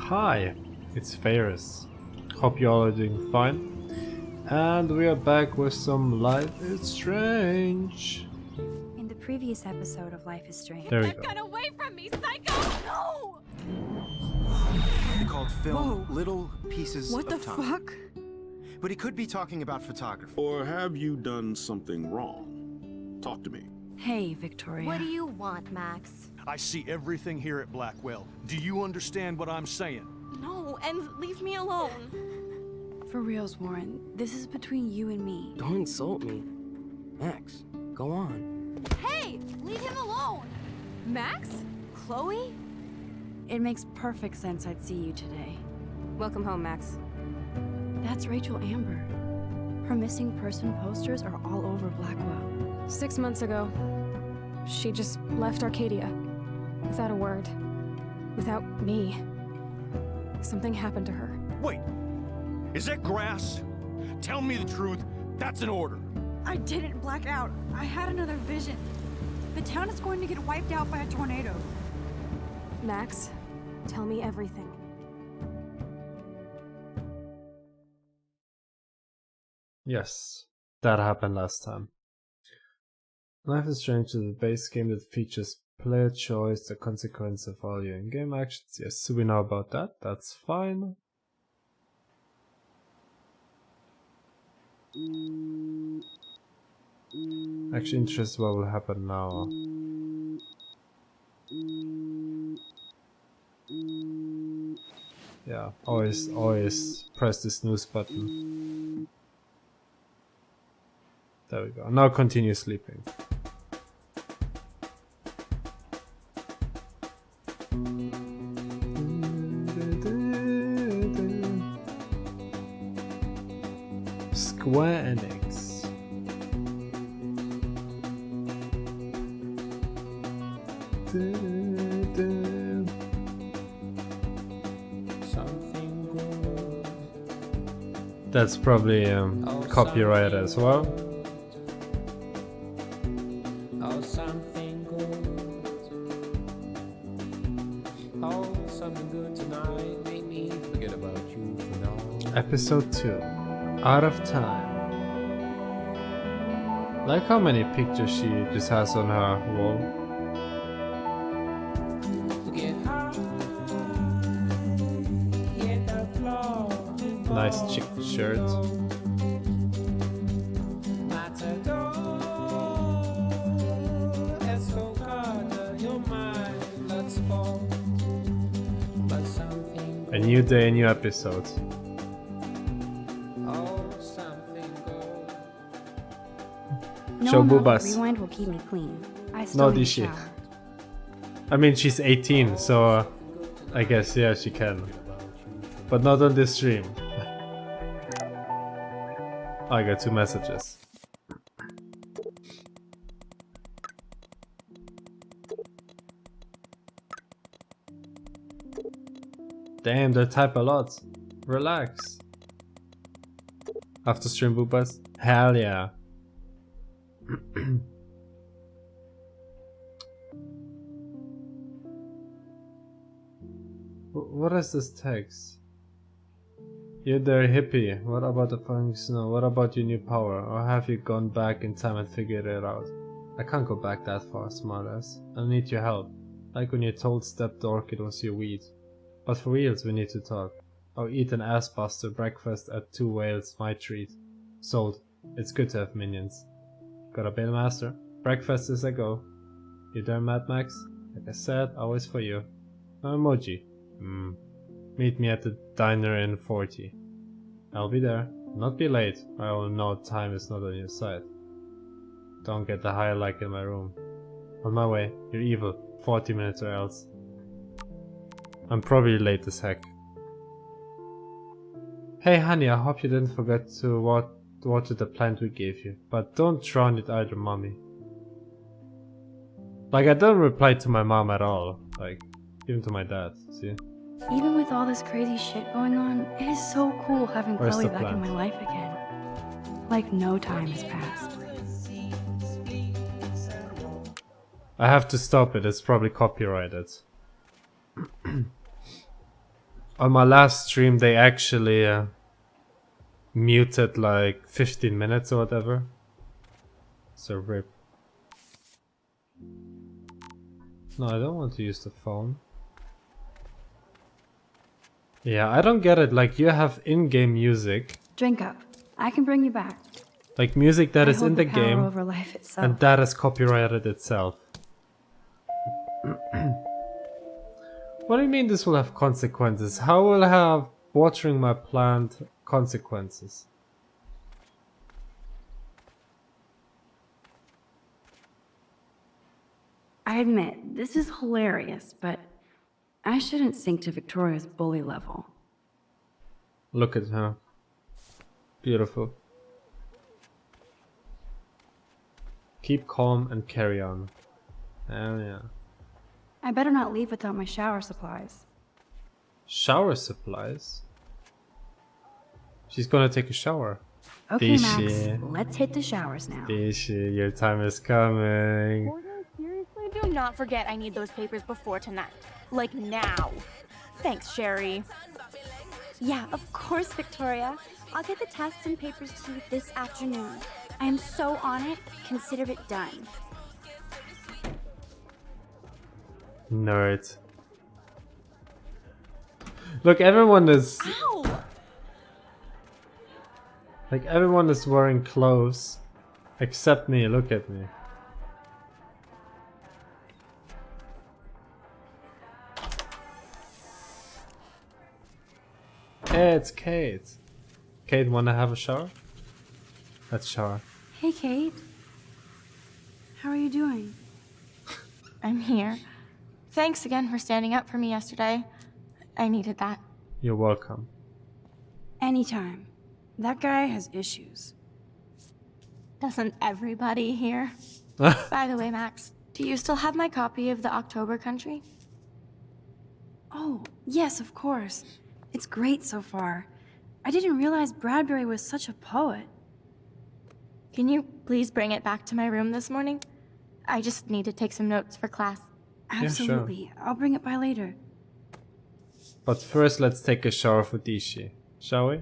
Hi, it's Ferris. Hope you all are doing fine. And we are back with some Life is Strange. In the previous episode of Life is Strange. There we Get go. that gun away from me, psycho! No! They called film Whoa. little pieces What the of time. fuck? But he could be talking about photography. Or have you done something wrong? Talk to me. Hey, Victoria. What do you want, Max? I see everything here at Blackwell. Do you understand what I'm saying? No, and leave me alone. For reals, Warren, this is between you and me. Don't insult me. Max, go on. Hey, leave him alone! Max? Chloe? It makes perfect sense I'd see you today. Welcome home, Max. That's Rachel Amber. Her missing person posters are all over Blackwell. 6 months ago, she just left Arcadia. Without a word. Without me. Something happened to her. Wait, is that grass? Tell me the truth. That's an order. I didn't black out. I had another vision. The town is going to get wiped out by a tornado. Max, tell me everything. Yes, that happened last time. Life is Strange is a base game that features player choice, the consequence of all your in-game actions. Yes, we know about that. That's fine. Actually interested what will happen now. Yeah, always press the snooze button. There we go. Now continue sleeping. Square Enix. That's probably copyright as well. Episode 2, Out of Time. Like how many pictures she just has on her wall. Nice chick shirt. A new day, a new episode. No Show amount of boobas. rewind will keep me clean. I still No, need did a she? shower. I mean, she's 18, so I guess, yeah, she can. But not on this stream. I got 2 messages. Damn, they type a lot. Relax. After stream boobas? Hell yeah. What is this text? You're there, hippie. What about the falling snow? What about your new power? Or have you gone back in time and figured it out? I can't go back that far, smartass. I need your help. Like when you told Step Dork it was your weed. But for reals, we need to talk. I'll eat an ass buster breakfast at 2 whales, my treat. Sold. It's good to have minions. Got a bail master. Breakfast is a go. You there, Mad Max? Like I said, always for you. No emoji. Meet me at the diner in 40. I'll be there. Not be late, or I will know time is not on your side. Don't get the high like in my room. On my way. You're evil. 40 minutes or else. I'm probably late as heck. Hey honey, I hope you didn't forget to water the plant we gave you. But don't drown it either, mommy. Like, I don't reply to my mom at all. Like, even to my dad, see? Even with all this crazy shit going on, it is so cool having Where's Chloe the back in plant? my life again. Like no time has passed. I have to stop it, it's probably copyrighted. On my last stream, they actually muted like 15 minutes or whatever. So rip. No, I don't want to use the phone. Yeah, I don't get it. Like, you have in-game music. Drink up. I can bring you back. Like, music that I is hold in the power game. over life itself. And that is copyrighted itself. What do you mean this will have consequences? How will I have watering my plant consequences? I admit, this is hilarious, but I shouldn't sink to Victoria's bully level. Look at her. Beautiful. Keep calm and carry on. Oh yeah. I better not leave without my shower supplies. Shower supplies? She's gonna take a shower. Okay, Dishy. Max, let's hit the showers now. Dishy, your time is coming. Seriously, do not forget I need those papers before tonight. Like now. Thanks, Sherry. Yeah, of course, Victoria. I'll get the tests and papers to you this afternoon. I am so on it. Consider it done. Nerd. Look, everyone is... Ow! Like, everyone is wearing clothes. Except me, look at me. Hey, it's Kate. Kate, wanna have a shower? Let's shower. Hey, Kate. How are you doing? I'm here. Thanks again for standing up for me yesterday. I needed that. You're welcome. Anytime. That guy has issues. Doesn't everybody here? By the way, Max, do you still have my copy of The October Country? Oh, yes, of course. It's great so far. I didn't realize Bradbury was such a poet. Can you please bring it back to my room this morning? I just need to take some notes for class. Absolutely. I'll bring it by later. But first, let's take a shower for Dishi, shall we?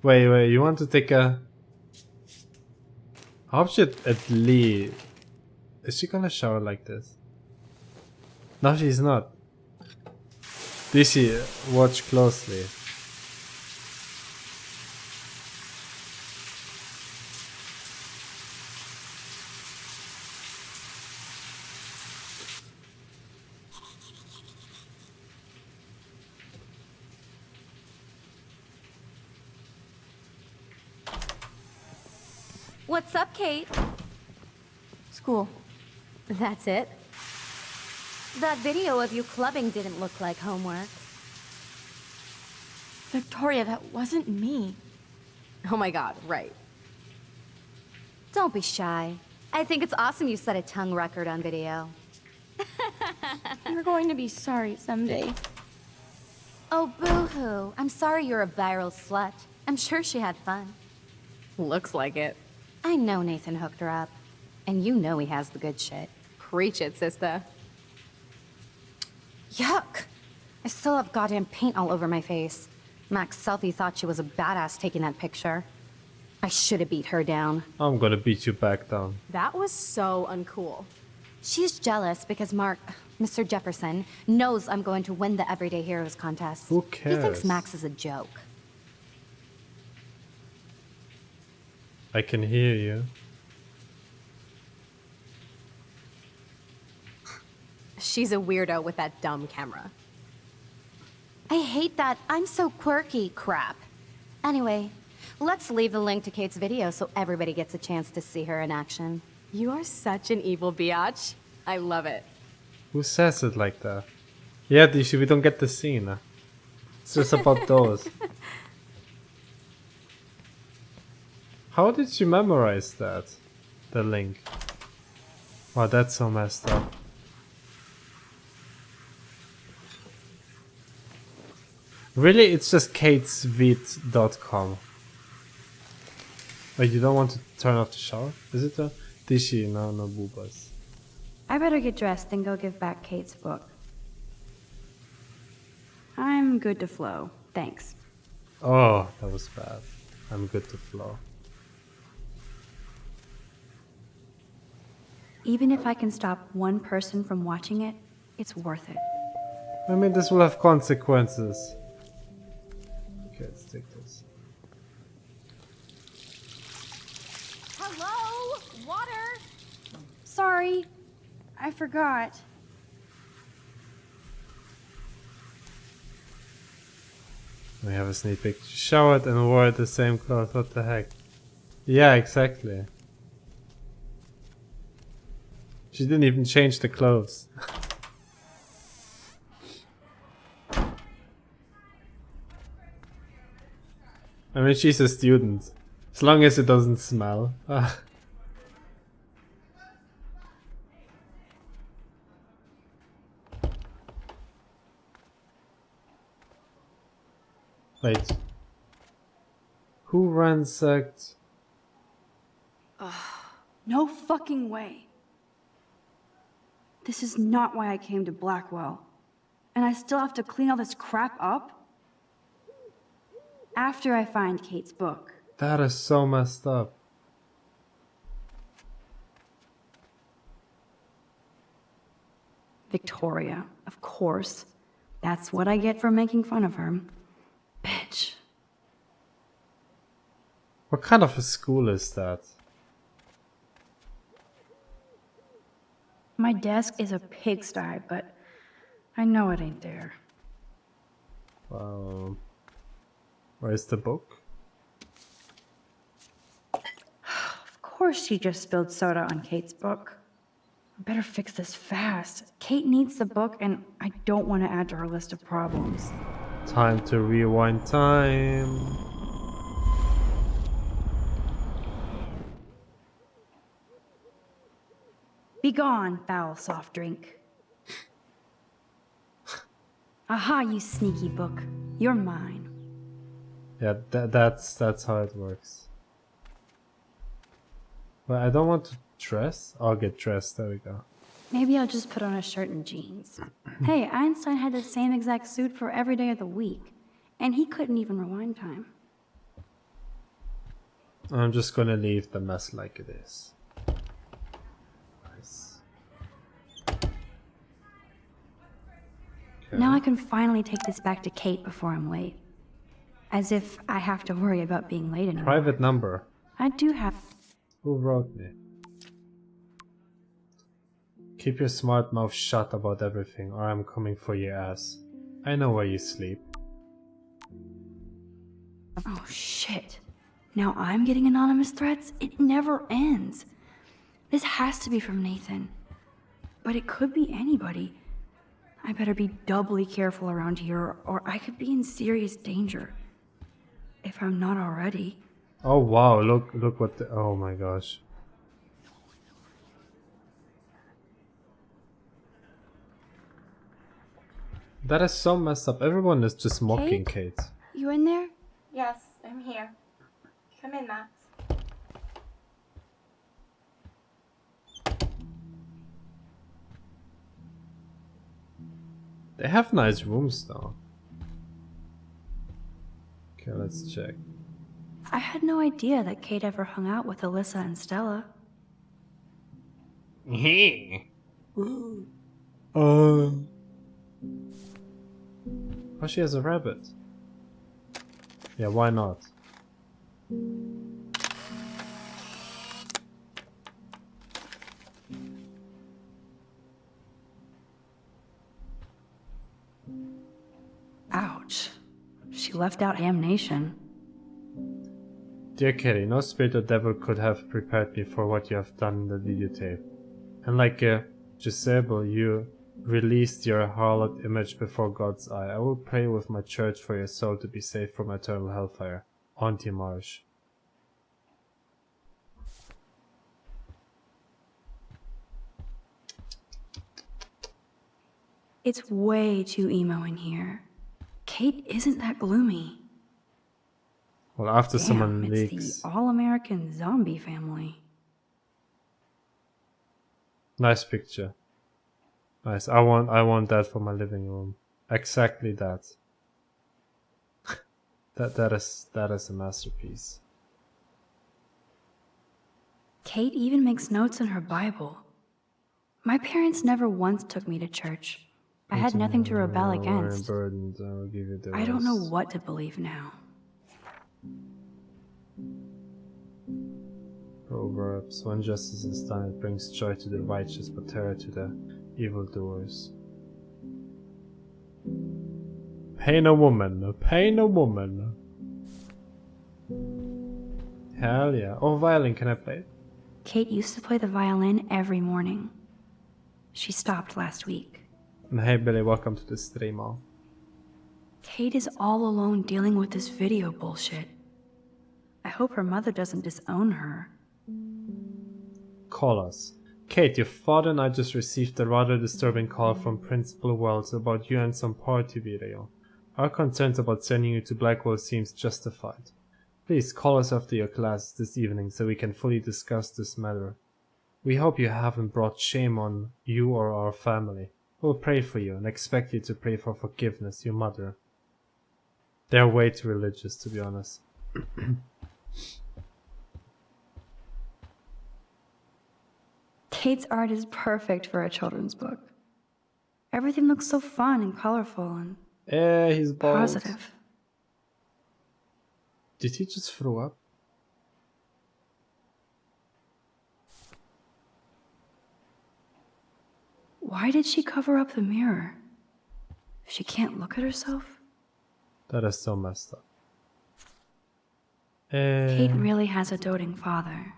Wait, you want to take a... How should at least... Is she gonna shower like this? No, she's not. Dishi, watch closely. What's up, Kate? School. That's it? That video of you clubbing didn't look like homework. Victoria, that wasn't me. Oh my god, right. Don't be shy. I think it's awesome you set a tongue record on video. You're going to be sorry someday. Oh, boo-hoo. I'm sorry you're a viral slut. I'm sure she had fun. Looks like it. I know Nathan hooked her up. And you know he has the good shit. Preach it, sister. Yuck! I still have goddamn paint all over my face. Max Selfie thought she was a badass taking that picture. I should have beat her down. I'm gonna beat you back down. That was so uncool. She's jealous because Mr. Jefferson, knows I'm going to win the Everyday Heroes contest. Who He cares? thinks Max is a joke. I can hear you. She's a weirdo with that dumb camera. I hate that I'm so quirky crap. Anyway, let's leave the link to Kate's video so everybody gets a chance to see her in action. You are such an evil biatch. I love it. Who says it like that? Yeah, Dishi, we don't get the scene. It's just about those. How did you memorize that? The link. Wow, that's so messed up. Really, it's just katesvid.com. Wait, you don't want to turn off the shower? Is it a Dishi? No, no boobas. I better get dressed and go give back Kate's book. Hi, I'm good to flow. Thanks. Oh, that was bad. I'm good to flow. Even if I can stop one person from watching it, it's worth it. I mean, this will have consequences. Okay, let's take this. Hello? Water? Sorry, I forgot. We have a sneak peek. She showered and wore the same clothes. What the heck? Yeah, exactly. She didn't even change the clothes. I mean, she's a student. As long as it doesn't smell. Wait. Who ransacked? No fucking way. This is not why I came to Blackwell. And I still have to clean all this crap up? After I find Kate's book. That is so messed up. Victoria, of course. That's what I get for making fun of her. Bitch. What kind of a school is that? My desk is a pigsty, but I know it ain't there. Where's the book? Of course she just spilled soda on Kate's book. I better fix this fast. Kate needs the book, and I don't want to add to her list of problems. Time to rewind time. Be gone, foul soft drink. Aha, you sneaky book. You're mine. Yeah, that's how it works. But I don't want to dress. I'll get dressed. There we go. Maybe I'll just put on a shirt and jeans. Hey, Einstein had the same exact suit for every day of the week, and he couldn't even rewind time. I'm just gonna leave the mess like it is. Nice. Okay. Now I can finally take this back to Kate before I'm late. As if I have to worry about being late anymore. Private number. I do have... Who wrote me? Keep your smart mouth shut about everything, or I'm coming for your ass. I know where you sleep. Oh shit. Now I'm getting anonymous threats? It never ends. This has to be from Nathan. But it could be anybody. I better be doubly careful around here, or I could be in serious danger. If I'm not already. Oh wow, look what the, oh my gosh. That is so messed up. Everyone is just mocking Kate. You in there? Yes, I'm here. Come in, Max. They have nice rooms though. Okay, let's check. I had no idea that Kate ever hung out with Alyssa and Stella. Oh, she has a rabbit. Yeah, why not? Ouch. She left out Damnation. Dear Kitty, no spirit or devil could have prepared me for what you have done in the videotape. And like a Jezebel, you released your harlot image before God's eye. I will pray with my church for your soul to be saved from eternal hellfire. Auntie Marsh. It's way too emo in here. Kate isn't that gloomy. Well, after Damn, someone it's leaks. the all-American zombie family. Nice picture. Nice. I want that for my living room. Exactly that. That is a masterpiece. Kate even makes notes in her Bible. My parents never once took me to church. I had nothing to rebel against. Burdened, I will give you the I don't know rest. what to believe now. Proverbs: when justice is done, it brings joy to the righteous, but terror to the evildoers. Pain a woman, pain a woman. Hell yeah. Oh, violin, can I play it? Kate used to play the violin every morning. She stopped last week. And hey Billy, welcome to the stream all. Kate is all alone dealing with this video bullshit. I hope her mother doesn't disown her. Call us. Kate, your father and I just received a rather disturbing call from Principal Wells about you and some party video. Our concerns about sending you to Blackwell seems justified. Please call us after your class this evening so we can fully discuss this matter. We hope you haven't brought shame on you or our family. We'll pray for you and expect you to pray for forgiveness, your mother. They're way too religious, to be honest. Kate's art is perfect for a children's book. Everything looks so fun and colorful and He's bald. positive. Did he just throw up? Why did she cover up the mirror? She can't look at herself? That is so messed up. Kate really has a doting father.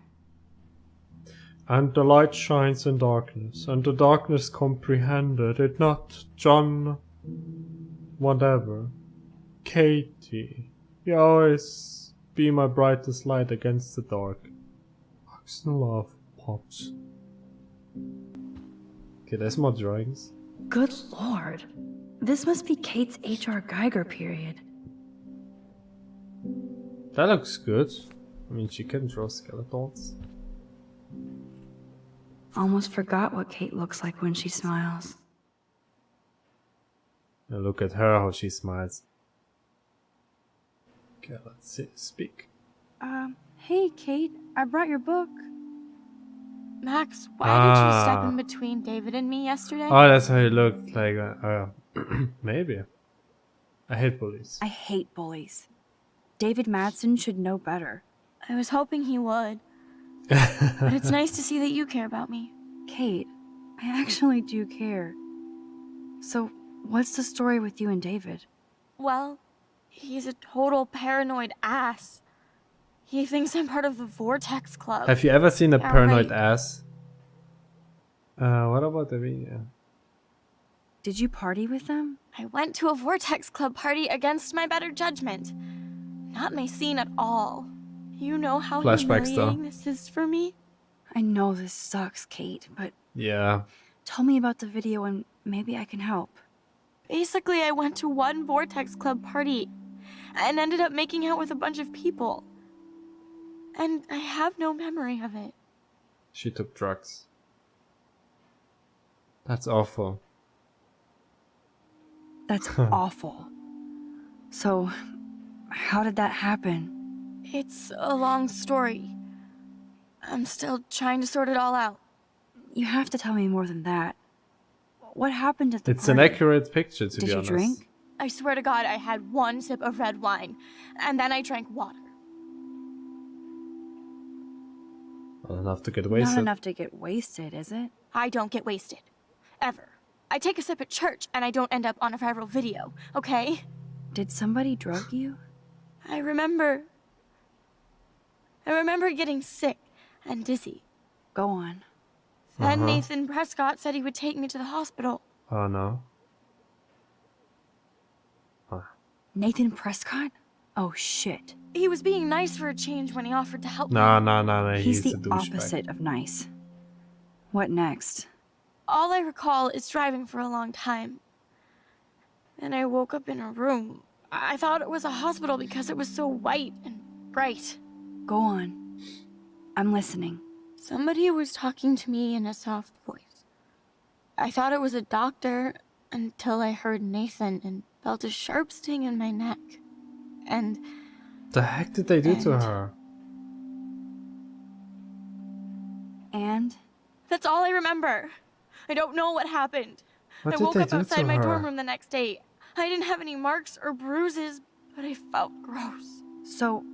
And the light shines in darkness, and the darkness comprehended it not. John, whatever. Katie, you always be my brightest light against the dark. Oxen love pops. Okay, there's more drawings. Good lord. This must be Kate's H.R. Geiger period. That looks good. I mean, she can draw skeletons. Almost forgot what Kate looks like when she smiles. Now look at her, how she smiles. Okay, let's see. Speak. Hey, Kate, I brought your book. Max, why did you step in between David and me yesterday? Oh, that's how you look. Like, maybe. I hate bullies. I hate bullies. David Madsen should know better. I was hoping he would. But it's nice to see that you care about me. Kate, I actually do care. So, what's the story with you and David? Well, he's a total paranoid ass. He thinks I'm part of the Vortex Club. Have you ever seen a Yeah, paranoid right. ass? What about the video? Did you party with them? I went to a Vortex Club party against my better judgment. Not my scene at all. You know how Flashbacks, humiliating though. this is for me? I know this sucks, Kate, but Yeah. tell me about the video and maybe I can help. Basically, I went to one Vortex Club party and ended up making out with a bunch of people. And I have no memory of it. She took drugs. That's awful. That's awful. So, how did that happen? It's a long story. I'm still trying to sort it all out. You have to tell me more than that. What happened at the It's party? an accurate picture, to Did be you honest. drink? I swear to God, I had one sip of red wine, and then I drank water. Not enough to get Not wasted. enough to get wasted, is it? I don't get wasted. Ever. I take a sip at church, and I don't end up on a viral video, okay? Did somebody drug you? I remember getting sick and dizzy. Go on. Then Nathan Prescott said he would take me to the hospital. Oh no. Nathan Prescott? Oh shit. He was being nice for a change when he offered to help me. No. He's the a douchebag. opposite of nice. What next? All I recall is driving for a long time. Then I woke up in a room. I thought it was a hospital because it was so white and bright. Go on. I'm listening. Somebody was talking to me in a soft voice. I thought it was a doctor until I heard Nathan and felt a sharp sting in my neck. and The heck did they do to her? And that's all I remember. I don't know what happened. What I did woke they up do outside to my dorm her? room the next day. I didn't have any marks or bruises, but I felt gross. so,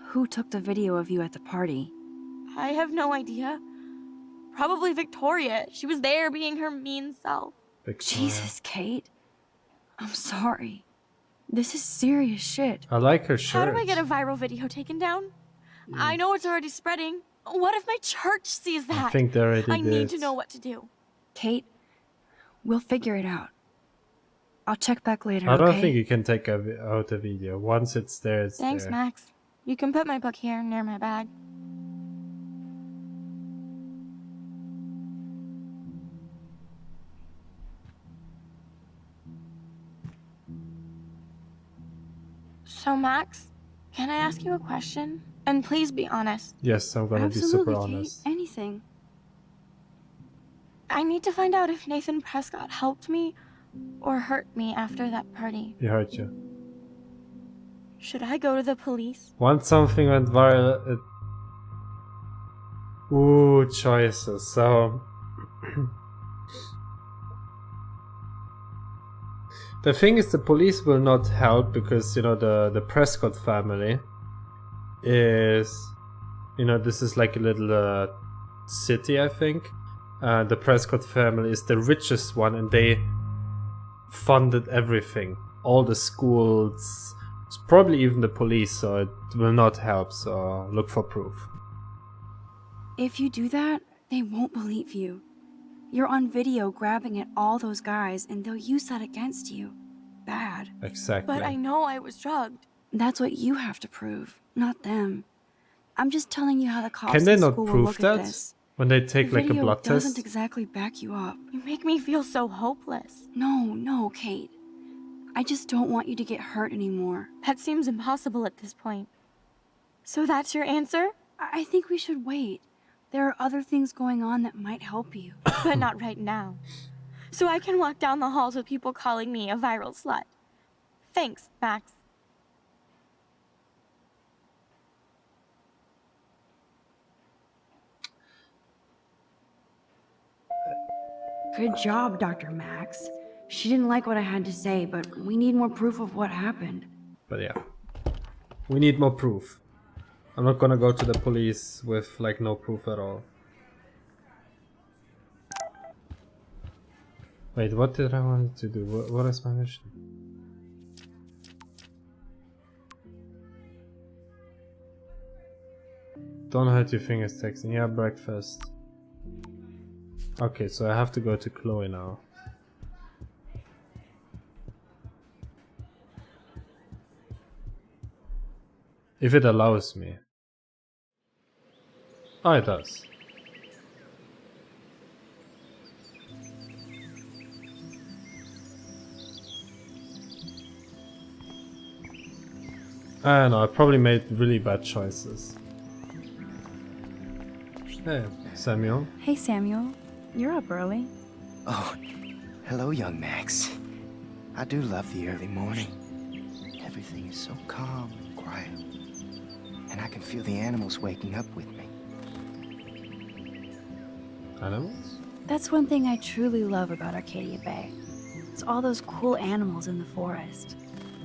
who took the video of you at the party? I have no idea. Probably Victoria. She was there being her mean self. Victoria. Jesus, Kate. I'm sorry. This is serious shit. I like her shirt. How do I get a viral video taken down? I know it's already spreading. What if my church sees that? I think they already I did. need to know what to do. Kate, we'll figure it out. I'll check back later, I don't okay? think you can take out a video. Once it's there, it's Thanks, there. Max. You can put my book here near my bag. So, Max, can I ask you a question? And please be honest. Yes, I'm gonna Absolutely, be super Kate. honest. Anything. I need to find out if Nathan Prescott helped me or hurt me after that party. He hurt you. Should I go to the police? Once something went viral, ooh, choices. So the thing is, the police will not help because, you know, the Prescott family is, you know, this is like a little city, I think. The Prescott family is the richest one, and they funded everything, all the schools, probably even the police, so it will not help. So look for proof. If you do that, they won't believe you. You're on video grabbing at all those guys, and they'll use that against you. Bad. Exactly. But I know I was drugged. That's what you have to prove, not them. I'm just telling you how the cops Can they in not school will prove look at that this. when they take The like a video blood doesn't test? exactly back you up. You make me feel so hopeless. No, Kate. I just don't want you to get hurt anymore. That seems impossible at this point. So that's your answer? I think we should wait. There are other things going on that might help you. But not right now. So I can walk down the halls with people calling me a viral slut. Thanks, Max. Good job, Dr. Max. She didn't like what I had to say, but we need more proof of what happened. But yeah, we need more proof. I'm not gonna go to the police with like no proof at all. Wait, what did I want to do? What is my mission? Don't hurt your fingers texting. Yeah, breakfast. Okay, so I have to go to Chloe now. If it allows me. Oh, it does. I don't know, I probably made really bad choices. Hey, Samuel. Hey, Samuel. You're up early. Oh, hello, young Max. I do love the early morning. Everything is so calm and quiet. And I can feel the animals waking up with me. Animals? That's one thing I truly love about Arcadia Bay. It's all those cool animals in the forest.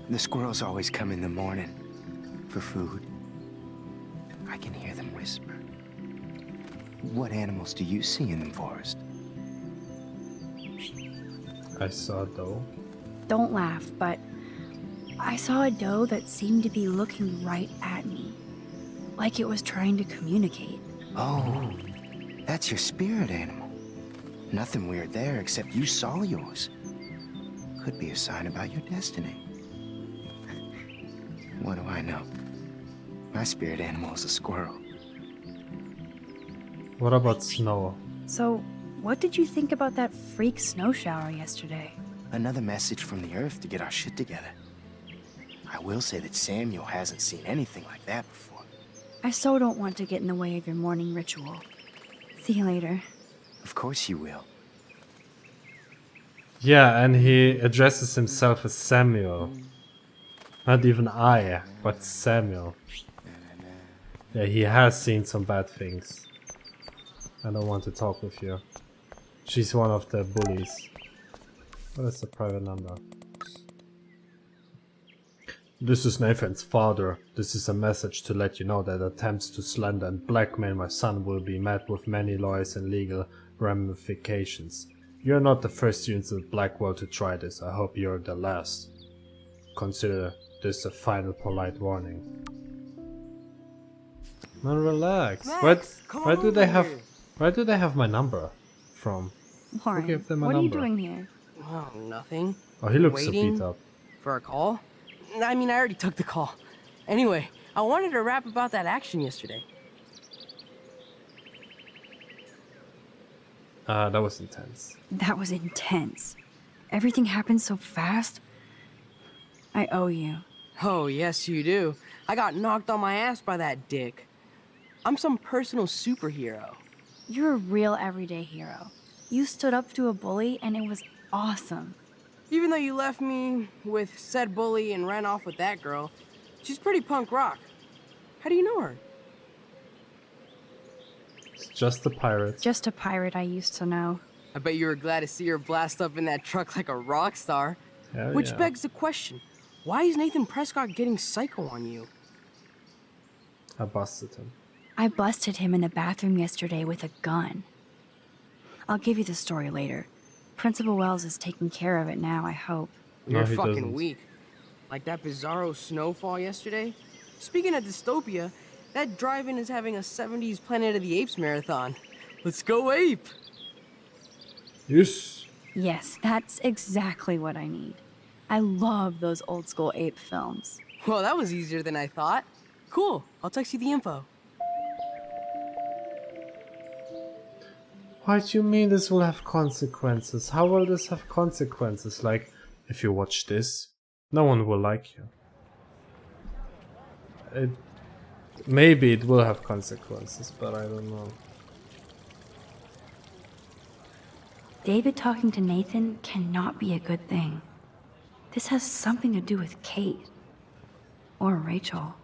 The squirrels always come in the morning for food. I can hear them whisper. What animals do you see in the forest? I saw a doe. Don't laugh, but I saw a doe that seemed to be looking right at me. Like it was trying to communicate. Oh, that's your spirit animal. Nothing weird there except you saw yours. Could be a sign about your destiny. What do I know? My spirit animal is a squirrel. What about snow? So, what did you think about that freak snow shower yesterday? Another message from the Earth to get our shit together. I will say that Samuel hasn't seen anything like that before. I so don't want to get in the way of your morning ritual. See you later. Of course you will. Yeah, and he addresses himself as Samuel. Not even I, but Samuel. Yeah, he has seen some bad things. I don't want to talk with you. She's one of the bullies. What is the private number? This is Nathan's father. This is a message to let you know that attempts to slander and blackmail my son will be met with many lawyers and legal ramifications. You're not the first students of Blackwell to try this. I hope you're the last. Consider this a final polite warning. Man, relax. Max, Where do they have my number from? Lauren, Who gave them my what are you number? doing here? Oh, nothing. Oh, he looks so Waiting beat up. for a call? I mean, I already took the call. Anyway, I wanted to rap about that action yesterday. That was intense. That was intense. Everything happened so fast. I owe you. Oh, yes, you do. I got knocked on my ass by that dick. I'm some personal superhero. You're a real everyday hero. You stood up to a bully and it was awesome. Even though you left me with said bully and ran off with that girl, she's pretty punk rock. How do you know her? It's just a pirate. Just a pirate I used to know. I bet you were glad to see her blast up in that truck like a rock star. Hell Which yeah. begs the question, why is Nathan Prescott getting psycho on you? I busted him. I busted him in the bathroom yesterday with a gun. I'll give you the story later. Principal Wells is taking care of it now, I hope. No, You're he fucking doesn't. weak. Like that bizarro snowfall yesterday. Speaking of dystopia, that drive-in is having a 70s Planet of the Apes marathon. Let's go ape! Yes. Yes, that's exactly what I need. I love those old school ape films. Well, that was easier than I thought. Cool, I'll text you the info. What do you mean this will have consequences? How will this have consequences? Like, if you watch this, no one will like you. Maybe it will have consequences, but I don't know. David talking to Nathan cannot be a good thing. This has something to do with Kate. Or Rachel.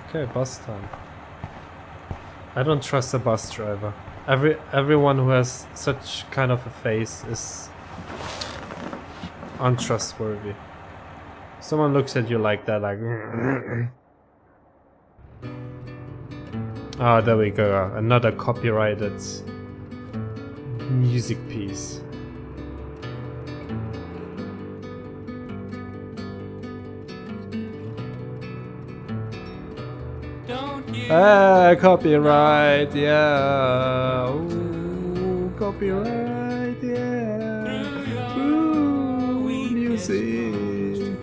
Okay, bus time. I don't trust a bus driver. Everyone who has such kind of a face is untrustworthy. Someone looks at you like that, like. Ah, there we go. Another copyrighted music piece. Ah, copyright, yeah. Ooh, copyright, yeah. Ooh, music.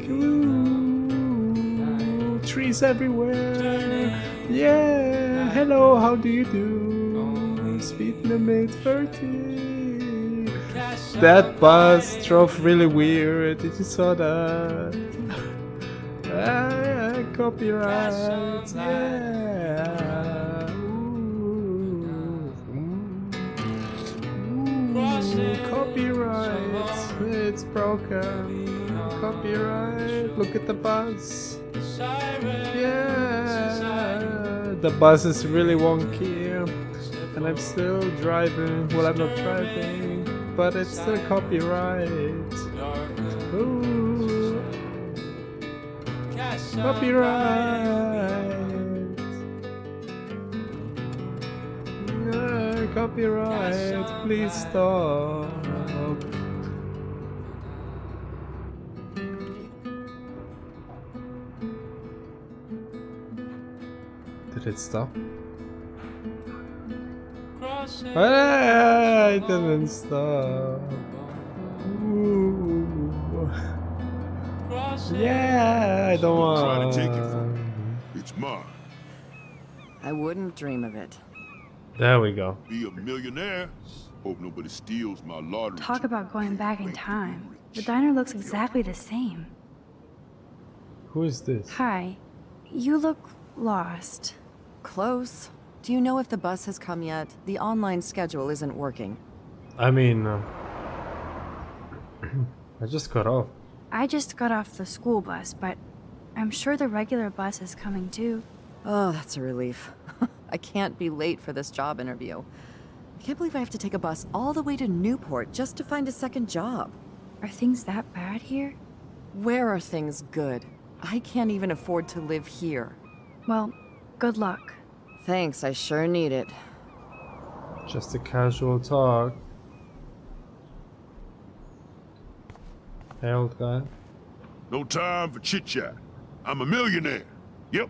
Ooh, trees everywhere. Yeah. Hello, how do you do? Speed limit 30. That bus drove really weird. Did you saw that? Ah, copyright, yeah. Ooh, copyright, it's broken. Copyright, look at the bus. Yeah, the bus is really wonky, and I'm still driving. Well, I'm not driving, but it's still copyright. Ooh. Copyright. Yeah, copyright. Please stop. Did it stop? Ah, it didn't stop. Ooh. Yeah, I don't want. Try to take it from me. It's mine. I wouldn't dream of it. There we go. Be a millionaire. Hope nobody steals my lottery. Talk about going back in time. The diner looks exactly the same. Who is this? Hi. You look lost. Close. Do you know if the bus has come yet? The online schedule isn't working. I mean, I just got off. I just got off the school bus, but I'm sure the regular bus is coming too. Oh, that's a relief. I can't be late for this job interview. I can't believe I have to take a bus all the way to Newport just to find a second job. Are things that bad here? Where are things good? I can't even afford to live here. Well, good luck. Thanks, I sure need it. Just a casual talk. Hey, old guy. No time for chit-chat. I'm a millionaire. Yep.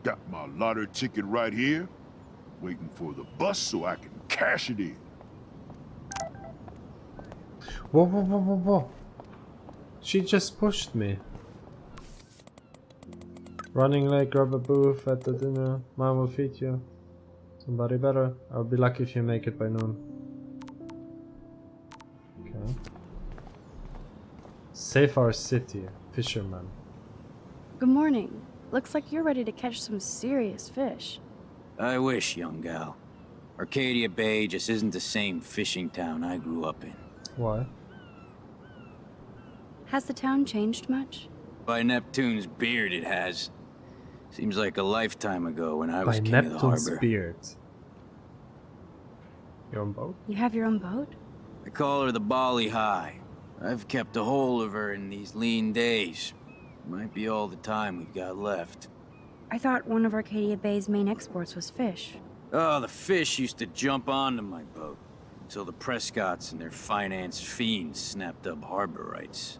Got my lottery ticket right here. Waiting for the bus so I can cash it in. Whoa, whoa, whoa, whoa, whoa. She just pushed me. Running late, grab a booth at the dinner. Mine will feed you. Somebody better. I'll be lucky if you make it by noon. Okay. Save our city, fisherman. Good morning. Looks like you're ready to catch some serious fish. I wish, young gal. Arcadia Bay just isn't the same fishing town I grew up in. Why? Has the town changed much? By Neptune's beard it has. Seems like a lifetime ago when I was By king of the Neptune's harbor. beard. Your own boat? You have your own boat? I call her the Bali High. I've kept a hold of her in these lean days. Might be all the time we've got left. I thought one of Arcadia Bay's main exports was fish. Oh, the fish used to jump onto my boat. Until the Prescotts and their finance fiends snapped up harbor rights.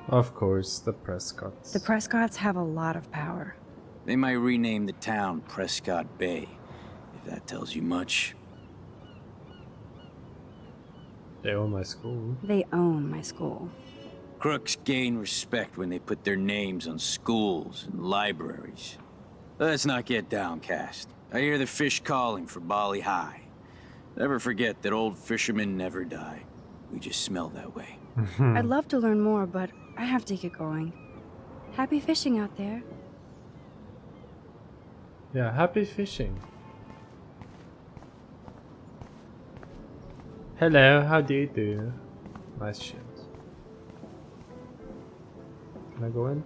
Of course, the Prescotts. The Prescotts have a lot of power. They might rename the town Prescott Bay, if that tells you much. They own my school. They own my school. Crooks gain respect when they put their names on schools and libraries. Let's not get downcast. I hear the fish calling for Bali High. Never forget that old fishermen never die. We just smell that way. I'd love to learn more, but I have to get going. Happy fishing out there. Yeah, happy fishing. Hello, how do you do? Nice shit. Can I go in?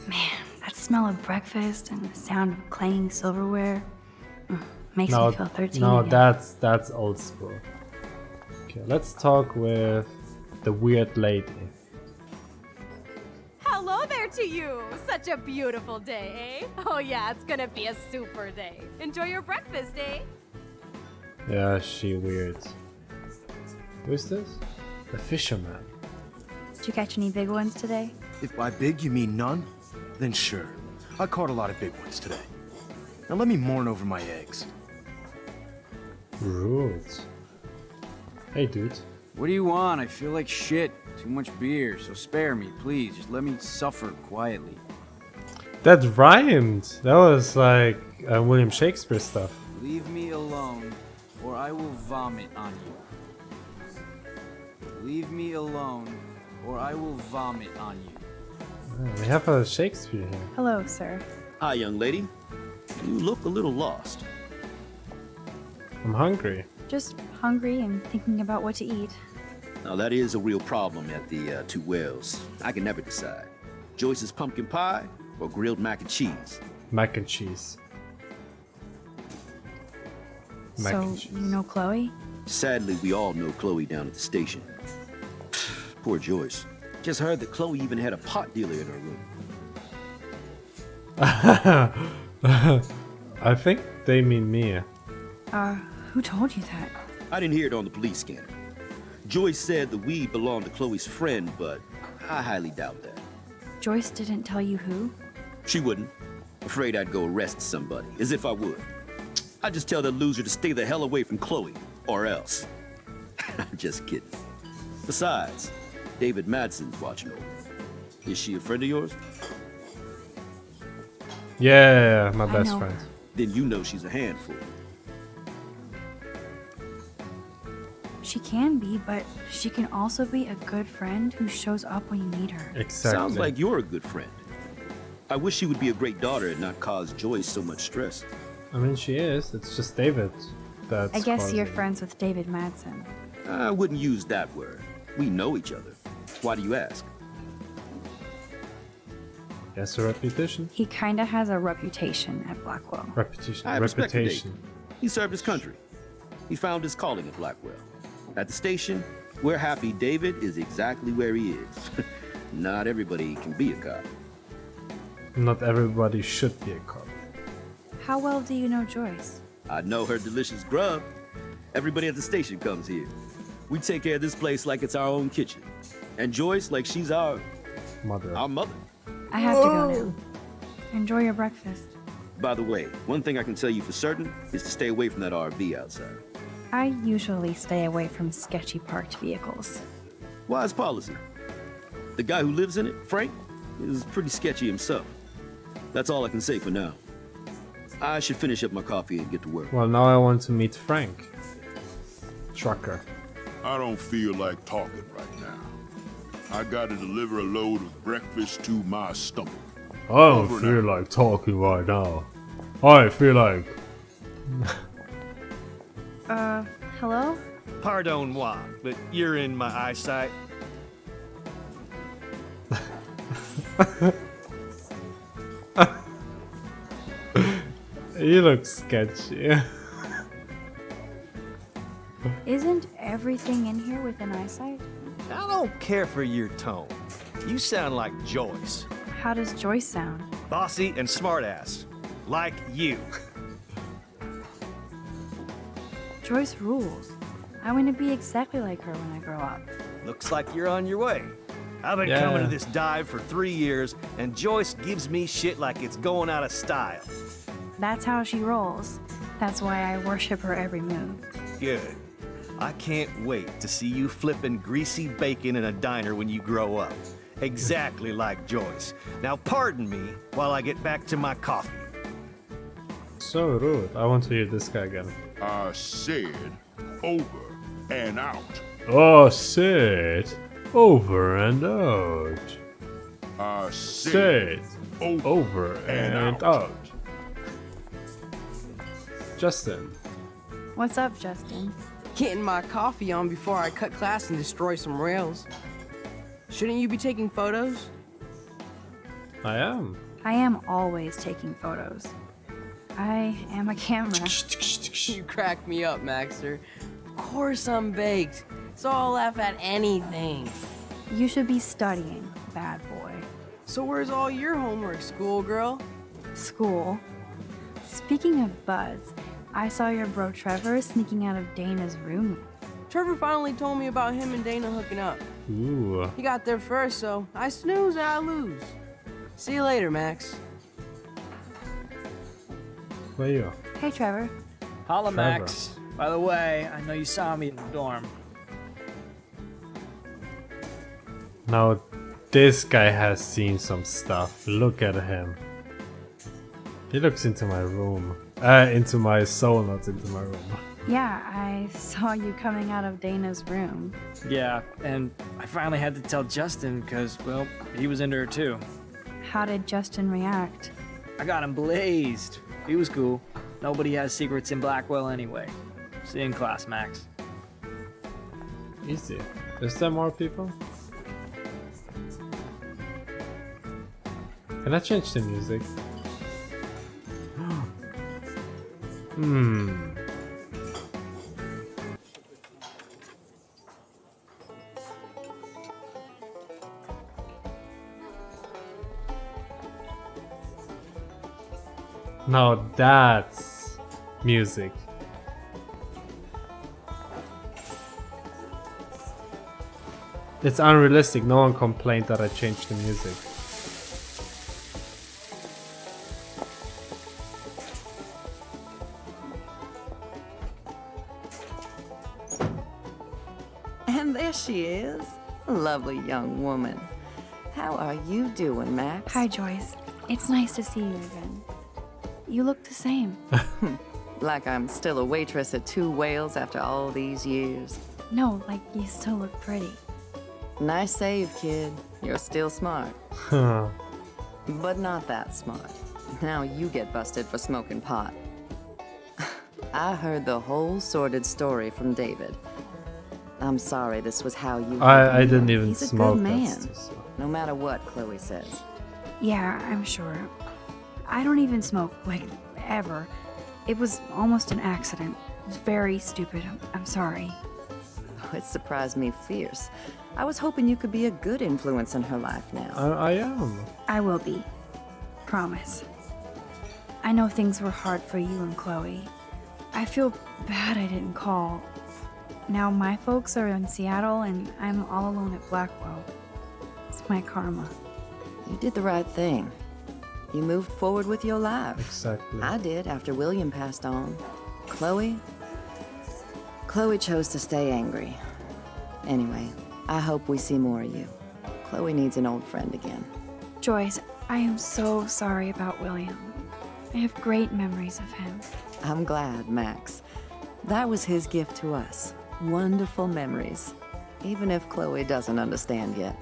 Man, that smell of breakfast and the sound of clanging silverware makes No, me feel 13 no, again. that's old school. Okay, let's talk with the weird lady. Hello there to you! Such a beautiful day, eh? Oh yeah, it's gonna be a super day. Enjoy your breakfast, eh? Yeah, she weird. Who is this? The fisherman. Did you catch any big ones today? If by big you mean none, then sure. I caught a lot of big ones today. Now let me mourn over my eggs. Rude. Hey, dude. What do you want? I feel like shit. Too much beer, so spare me, please. Just let me suffer quietly. That rhymed. That was like William Shakespeare stuff. Leave me alone, or I will vomit on you. Leave me alone, or I will vomit on you. Oh, we have a Shakespeare here. Hello, sir. Hi, young lady. You look a little lost. I'm hungry. Just hungry and thinking about what to eat. Now, that is a real problem at the Two Wells. I can never decide. Joyce's pumpkin pie or grilled mac and cheese? Mac and cheese. Mac So, and cheese. you know Chloe? Sadly, we all know Chloe down at the station. Poor Joyce. Just heard that Chloe even had a pot dealer in her room. I think they mean me. Who told you that? I didn't hear it on the police scanner. Joyce said the weed belonged to Chloe's friend, but I highly doubt that. Joyce didn't tell you who? She wouldn't. Afraid I'd go arrest somebody, as if I would. I'd just tell that loser to stay the hell away from Chloe, or else. I'm just kidding. Besides, David Madsen's watching over. Is she a friend of yours? Yeah, my best know. friend. Then you know she's a handful. She can be, but she can also be a good friend who shows up when you need her. Exactly. Sounds like you're a good friend. I wish she would be a great daughter and not cause Joyce so much stress. I mean, she is. It's just David that's I guess you're causing- friends with David Madsen. I wouldn't use that word. We know each other. Why do you ask? Yes, a reputation. He kinda has a reputation at Blackwell. Reputation. I have respect for Reputation. David. He served his country. He found his calling at Blackwell. At the station, we're happy David is exactly where he is. Not everybody can be a cop. Not everybody should be a cop. How well do you know Joyce? I know her delicious grub. Everybody at the station comes here. We take care of this place like it's our own kitchen. And Joyce like she's our Mother. mother. I have to go now. Enjoy your breakfast. By the way, one thing I can tell you for certain is to stay away from that RV outside. I usually stay away from sketchy parked vehicles. Wise policy. The guy who lives in it, Frank, is pretty sketchy himself. That's all I can say for now. I should finish up my coffee and get to work. Well, now I want to meet Frank. Trucker. I don't feel like talking right now. I gotta deliver a load of breakfast to my stomach. I don't Over feel now. like talking right now. I feel like... Hello? Pardon moi, but you're in my eyesight. You look sketchy. Isn't everything in here within eyesight? I don't care for your tone. You sound like Joyce. How does Joyce sound? Bossy and smartass. Like you. Joyce rules. I want to be exactly like her when I grow up. Looks like you're on your way. I've been Yeah. coming to this dive for 3 years, and Joyce gives me shit like it's going out of style. That's how she rolls. That's why I worship her every move. Good. I can't wait to see you flipping greasy bacon in a diner when you grow up. Exactly like Joyce. Now pardon me while I get back to my coffee. So rude. I want to hear this guy again. I said over and out. Oh, sit. Over and out. I said Sit. Over and out. Justin. What's up, Justin? Getting my coffee on before I cut class and destroy some rails. Shouldn't you be taking photos? I am. I am always taking photos. I am a camera. You crack me up, Maxter. Of course I'm baked, so I'll laugh at anything. You should be studying, bad boy. So where's all your homework, schoolgirl? School. Speaking of buds, I saw your bro Trevor sneaking out of Dana's room. Trevor finally told me about him and Dana hooking up. Ooh. He got there first, so I snooze and I lose. See you later, Max. Where you? Hey, Trevor. Holla, Trevor. Max. By the way, I know you saw me in the dorm. Now, this guy has seen some stuff. Look at him. He looks into my room. Into my soul, not into my room. Yeah, I saw you coming out of Dana's room. Yeah, and I finally had to tell Justin because, well, he was into her too. How did Justin react? I got him blazed. He was cool. Nobody has secrets in Blackwell anyway. See you in class, Max. Easy. Is there more people? Can I change the music? Now that's music. It's unrealistic. No one complained that I changed the music. And there she is. Lovely young woman. How are you doing, Max? Hi, Joyce. It's nice to see you again. You look the same. Like I'm still a waitress at Two Whales after all these years. No, like, you still look pretty. Nice save, kid. You're still smart. Huh. But not that smart. Now you get busted for smoking pot. I heard the whole sordid story from David. I'm sorry this was how you... I didn't even He's a smoke good that man, stuff, so. no matter what Chloe says. Yeah, I'm sure. I don't even smoke, like, ever. It was almost an accident. It was very stupid. I'm sorry. It surprised me fierce. I was hoping you could be a good influence in her life now. I am. I will be. Promise. I know things were hard for you and Chloe. I feel bad I didn't call. Now my folks are in Seattle and I'm all alone at Blackwell. It's my karma. You did the right thing. You moved forward with your life. Exactly. I did after William passed on. Chloe chose to stay angry. Anyway, I hope we see more of you. Chloe needs an old friend again. Joyce, I am so sorry about William. I have great memories of him. I'm glad, Max. That was his gift to us. Wonderful memories. Even if Chloe doesn't understand yet.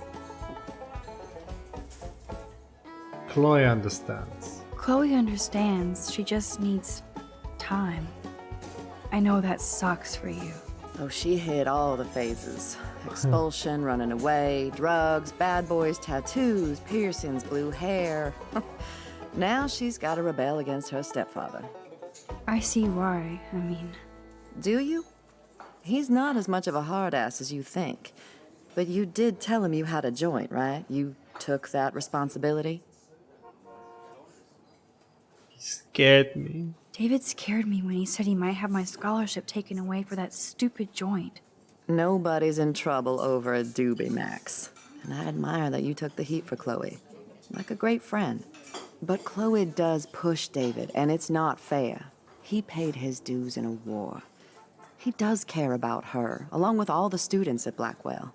Chloe understands. Chloe understands. She just needs time. I know that sucks for you. Oh, she hit all the phases. Expulsion, running away, drugs, bad boys, tattoos, piercings, blue hair. Now she's got to rebel against her stepfather. I see why. I mean... Do you? He's not as much of a hard ass as you think. But you did tell him you had a joint, right? You took that responsibility? He scared me. David scared me when he said he might have my scholarship taken away for that stupid joint. Nobody's in trouble over a doobie, Max. And I admire that you took the heat for Chloe. Like a great friend. But Chloe does push David, and it's not fair. He paid his dues in a war. He does care about her, along with all the students at Blackwell.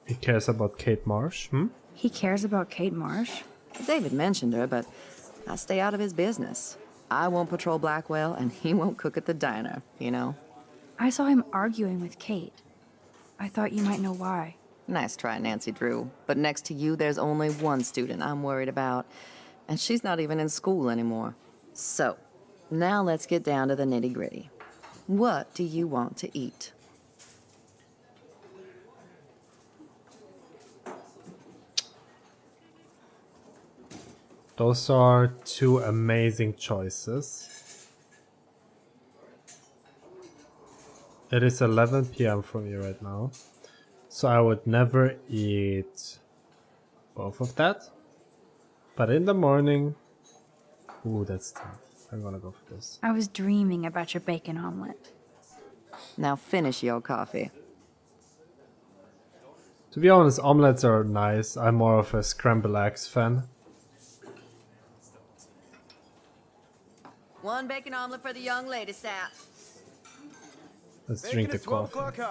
He cares about Kate Marsh, He cares about Kate Marsh? David mentioned her, but I stay out of his business. I won't patrol Blackwell, and he won't cook at the diner, you know? I saw him arguing with Kate. I thought you might know why. Nice try, Nancy Drew. But next to you, there's only one student I'm worried about. And she's not even in school anymore. So, now let's get down to the nitty-gritty. What do you want to eat? Those are two amazing choices. It is 11 p.m. for me right now. So I would never eat both of that. But in the morning... Ooh, that's tough. I'm gonna go for this. I was dreaming about your bacon omelet. Now finish your coffee. To be honest, omelets are nice. I'm more of a scrambled eggs fan. One bacon omelet for the young lady, Stat. Let's drink the coffee.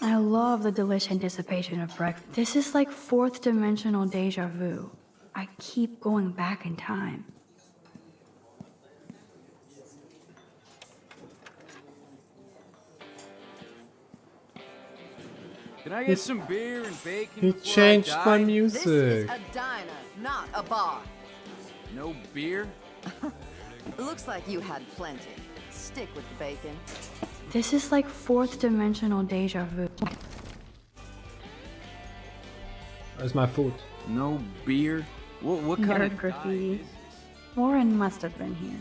I love the delish anticipation of breakfast. This is like fourth dimensional deja vu. I keep going back in time. Can I get some beer and bacon? He before changed I my die? music. This is a diner, not a bar. No beer? Looks like you had plenty. Stick with the bacon. This is like fourth dimensional deja vu. Where's my food? No beer? What kind Nerd of graffiti. Warren must have been here.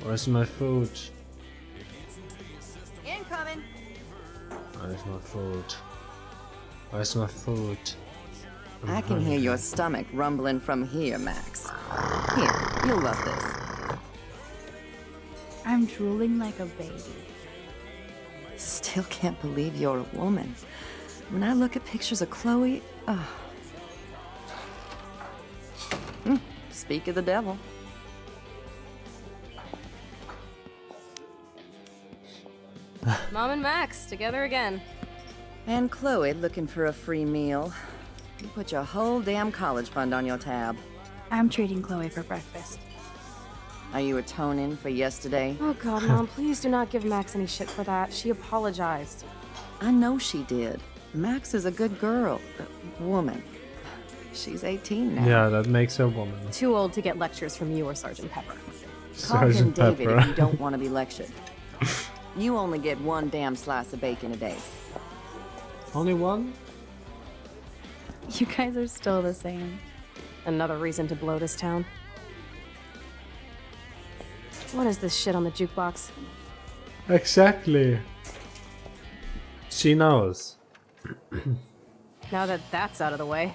Where's my food? Incoming. Where's my food? Where's my food? I can hear your stomach rumbling from here, Max. Here, you'll love this. I'm drooling like a baby. Still can't believe you're a woman. When I look at pictures of Chloe, speak of the devil. Mom and Max, together again. And Chloe looking for a free meal. You put your whole damn college fund on your tab. I'm treating Chloe for breakfast. Are you atoning for yesterday? Oh god, Mom, please do not give Max any shit for that. She apologized. I know she did. Max is a good girl. Woman. She's 18 now. Yeah, that makes her a woman. Too old to get lectures from you or Sergeant Pepper. Call him Sergeant David Pepper. if you don't want to be lectured. You only get one damn slice of bacon a day. Only one? You guys are still the same. Another reason to blow this town. What is this shit on the jukebox? Exactly. She knows. Now that that's out of the way.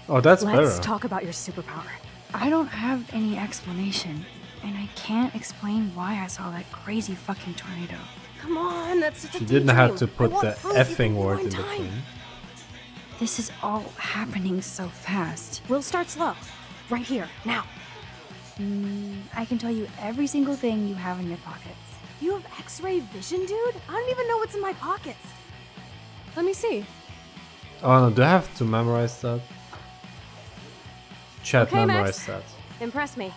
Oh, that's Let's better. talk about your superpower. I don't have any explanation, and I can't explain why I saw that crazy fucking tornado. Come on, that's such a She didn't have to daydream. put I want the proof you effing can word rewind in time. between. This is all happening so fast. We'll start slow. Right here, now. I can tell you every single thing you have in your pockets. You have X-ray vision, dude? I don't even know what's in my pockets. Let me see. Oh no, do I have to memorize that? Chat Okay, memorize Max. that. Impress me.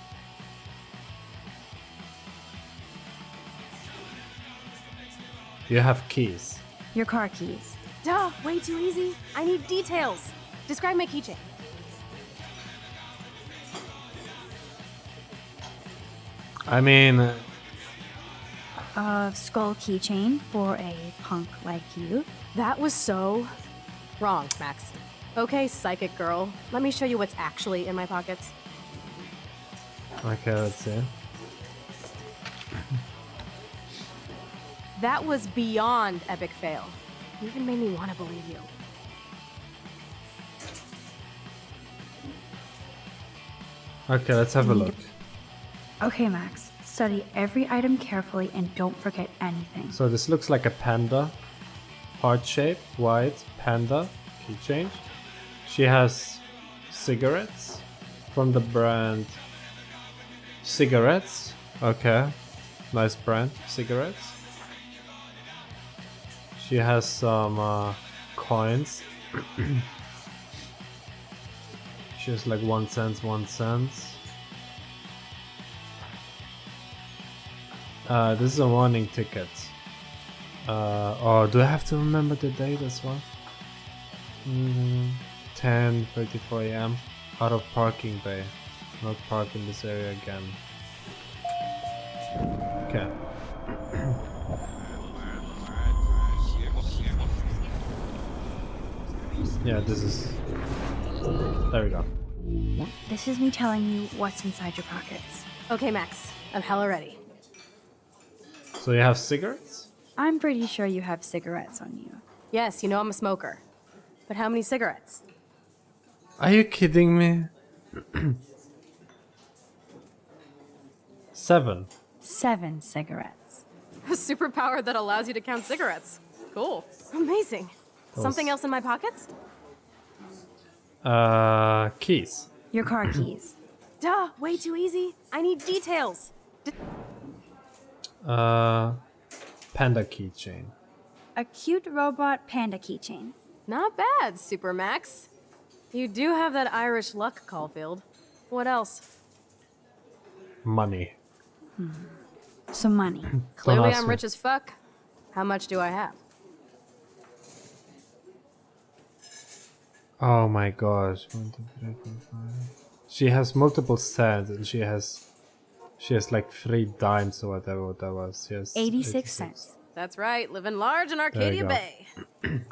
You have keys. Your car keys. Duh, way too easy. I need details. Describe my keychain. I mean, A skull keychain for a punk like you. That was so wrong, Max. Okay, psychic girl. Let me show you what's actually in my pockets. okay, let's see. That was beyond epic fail. You even made me want to believe you. Okay, let's have a look. Okay, Max. Study every item carefully and don't forget anything. So this looks like a panda. Heart shape, white, panda, keychain. She has cigarettes from the brand Cigarettes. Okay, nice brand, cigarettes. She has some coins. She has like 1 cent, 1 cent. This is a warning ticket. Oh, do I have to remember the date as well? 10:34 a.m. Out of parking bay. Not park in this area again. Okay. Yeah, this is... There we go. This is me telling you what's inside your pockets. Okay, Max. I'm hella ready. So you have cigarettes? I'm pretty sure you have cigarettes on you. Yes, you know I'm a smoker. But how many cigarettes? Are you kidding me? 7. 7 cigarettes. A superpower that allows you to count cigarettes. Cool. Amazing. That Something was- else in my pockets? Keys. Your car keys. Duh, way too easy. I need details. Panda keychain. A cute robot panda keychain. Not bad, Super Max. You do have that Irish luck, Caulfield. What else? Money. Some money. Clearly ask I'm me. rich as fuck. How much do I have? Oh my gosh. 1, 2, 3, 4, 5. She has multiple cents and she has like 3 dimes or whatever that was. She has 86 cents. That's right, living large in Arcadia go. Bay.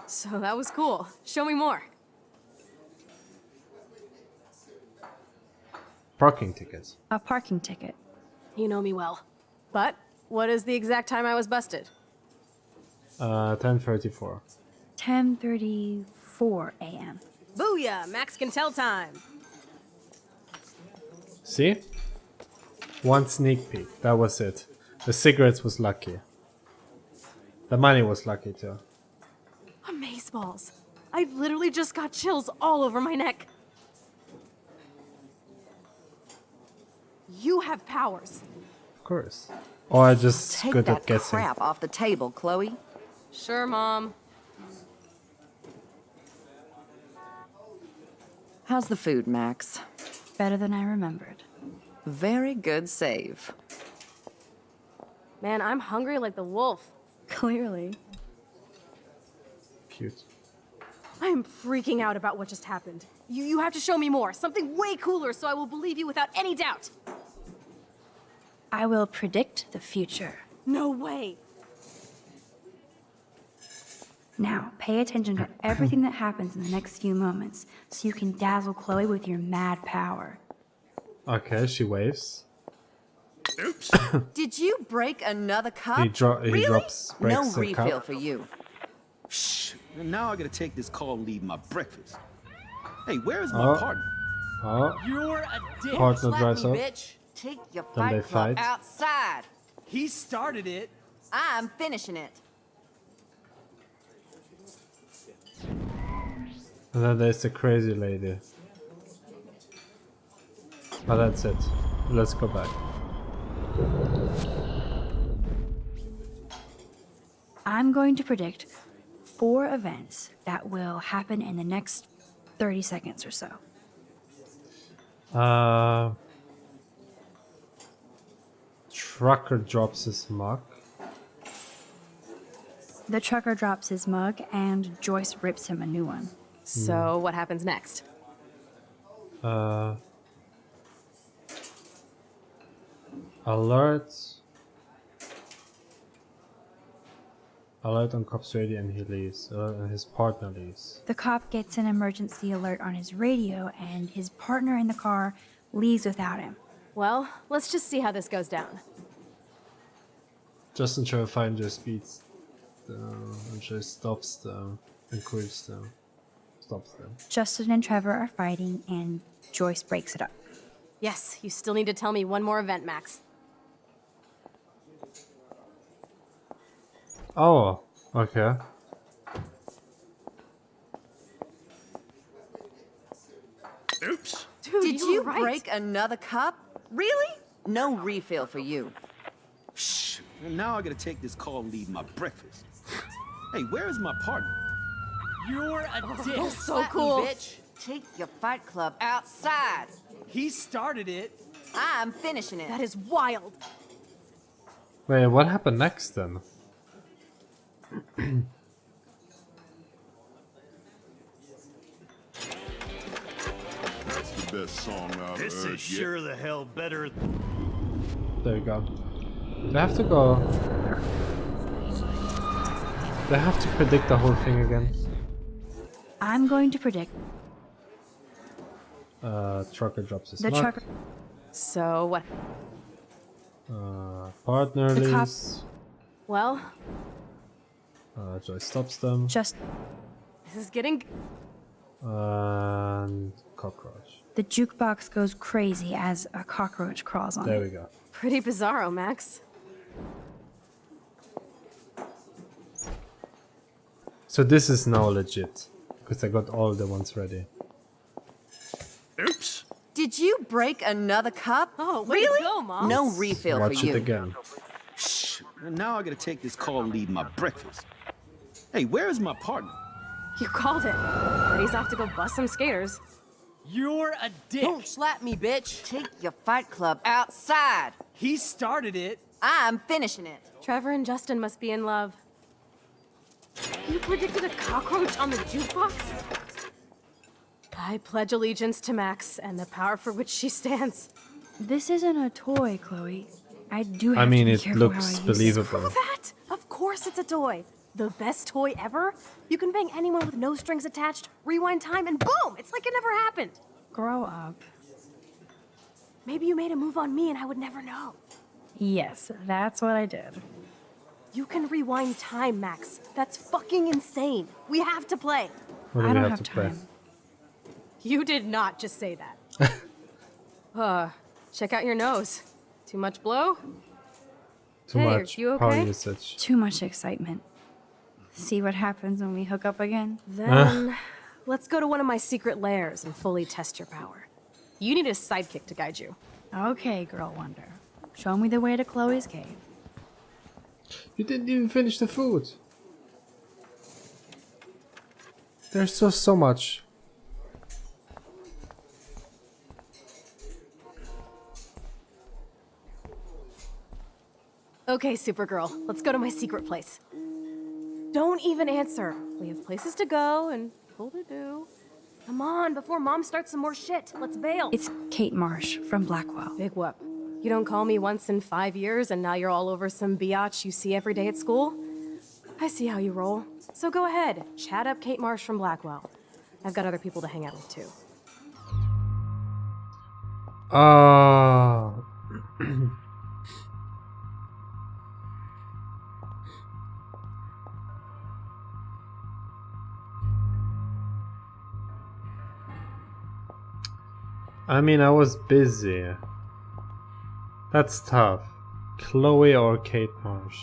So that was cool. Show me more. Parking tickets. A parking ticket. You know me well. But what is the exact time I was busted? 10:34. 10:34 a.m. Booyah! Max can tell time. See? 1 sneak peek. That was it. The cigarettes was lucky. The money was lucky too. Amazeballs. I literally just got chills all over my neck. You have powers. Of course. Or I just Take good that at guessing. crap off the table, Chloe. Sure, Mom. How's the food, Max? better than I remembered. Very good save. Man, I'm hungry like the wolf. Clearly. Cute. I am freaking out about what just happened. You have to show me more. Something way cooler so I will believe you without any doubt. I will predict the future. No way. Now, pay attention to everything that happens in the next few moments so you can dazzle Chloe with your mad power. Okay, she waves. Oops. Did you break another cup? He Really? breaks No the refill cup. for you. Shh. And now I gotta take this call and leave my breakfast. Hey, where is my Oh. partner? Oh, You're a dick. partner drives up. Bitch. Take your Then they fight club fight. outside. He started it. I'm finishing it. And then there's the crazy lady. But that's it. Let's go back. I'm going to predict 4 events that will happen in the next 30 seconds or so. Trucker drops his mug. The trucker drops his mug and Joyce rips him a new one. So, what happens next? Alert. Alert on cop's radio and he leaves. And his partner leaves. The cop gets an emergency alert on his radio and his partner in the car leaves without him. Well, let's just see how this goes down. Justin Trevor finds their speeds. And just stops them. Encourages them. Stops them. Justin and Trevor are fighting and Joyce breaks it up. Yes, you still need to tell me one more event, Max. Oh, okay. Oops. Dude, Did you you were right. break another cup? Really? No refill for you. Shh. And now I gotta take this call and leave my breakfast. Hey, where is my partner? You're a dick. Oh, so Slap me, cool. bitch. Take your fight club outside. He started it. I'm finishing it. That is wild. Wait, what happened next then? That's the best song I've This heard is sure the hell better. There you go. They have to go. They have to predict the whole thing again. I'm going to predict Trucker drops his the mug. trucker. So, what? Partner The cop- leaves. Well, Joyce stops them. Just this is getting... And cockroach. the jukebox goes crazy as a cockroach crawls on There it. we go. pretty bizarro, Max. So this is now legit. Because I got all the ones ready. Oops. Did you break another cup? Oh, way really? to go, Mom. No refill for Watch it you. again. Shh. And now I gotta take this call and leave my breakfast. Hey, where is my partner? You called it. But he's off to go bust some skaters. You're a dick. Don't slap me, bitch. Take your fight club outside. He started it. I'm finishing it. Trevor and Justin must be in love. You predicted a cockroach on the jukebox? I pledge allegiance to Max and the power for which she stands. This isn't a toy, Chloe. I do have I mean, to be it careful how I looks use it. believable. That? Of course it's a toy. The best toy ever? You can bang anyone with no strings attached, rewind time, and boom! It's like it never happened. Grow up. Maybe you made a move on me and I would never know. Yes, that's what I did. You can rewind time, Max. That's fucking insane. We have to play. What do I we don't have have to play? time. You did not just say that. Check out your nose. Too much blow? Too Hey, much are you power okay? usage. Too much excitement. See what happens when we hook up again? Then let's go to one of my secret lairs and fully test your power. You need a sidekick to guide you. Okay, Girl Wonder. Show me the way to Chloe's cave. You didn't even finish the food. There's so much. Okay, Supergirl, let's go to my secret place. Don't even answer. We have places to go and people to do. Come on, before Mom starts some more shit. Let's bail. It's Kate Marsh from Blackwell. Big whoop. You don't call me once in 5 years and now you're all over some biatch you see every day at school? I see how you roll. So go ahead, chat up Kate Marsh from Blackwell. I've got other people to hang out with too. I mean, I was busy. That's tough. Chloe or Kate Marsh?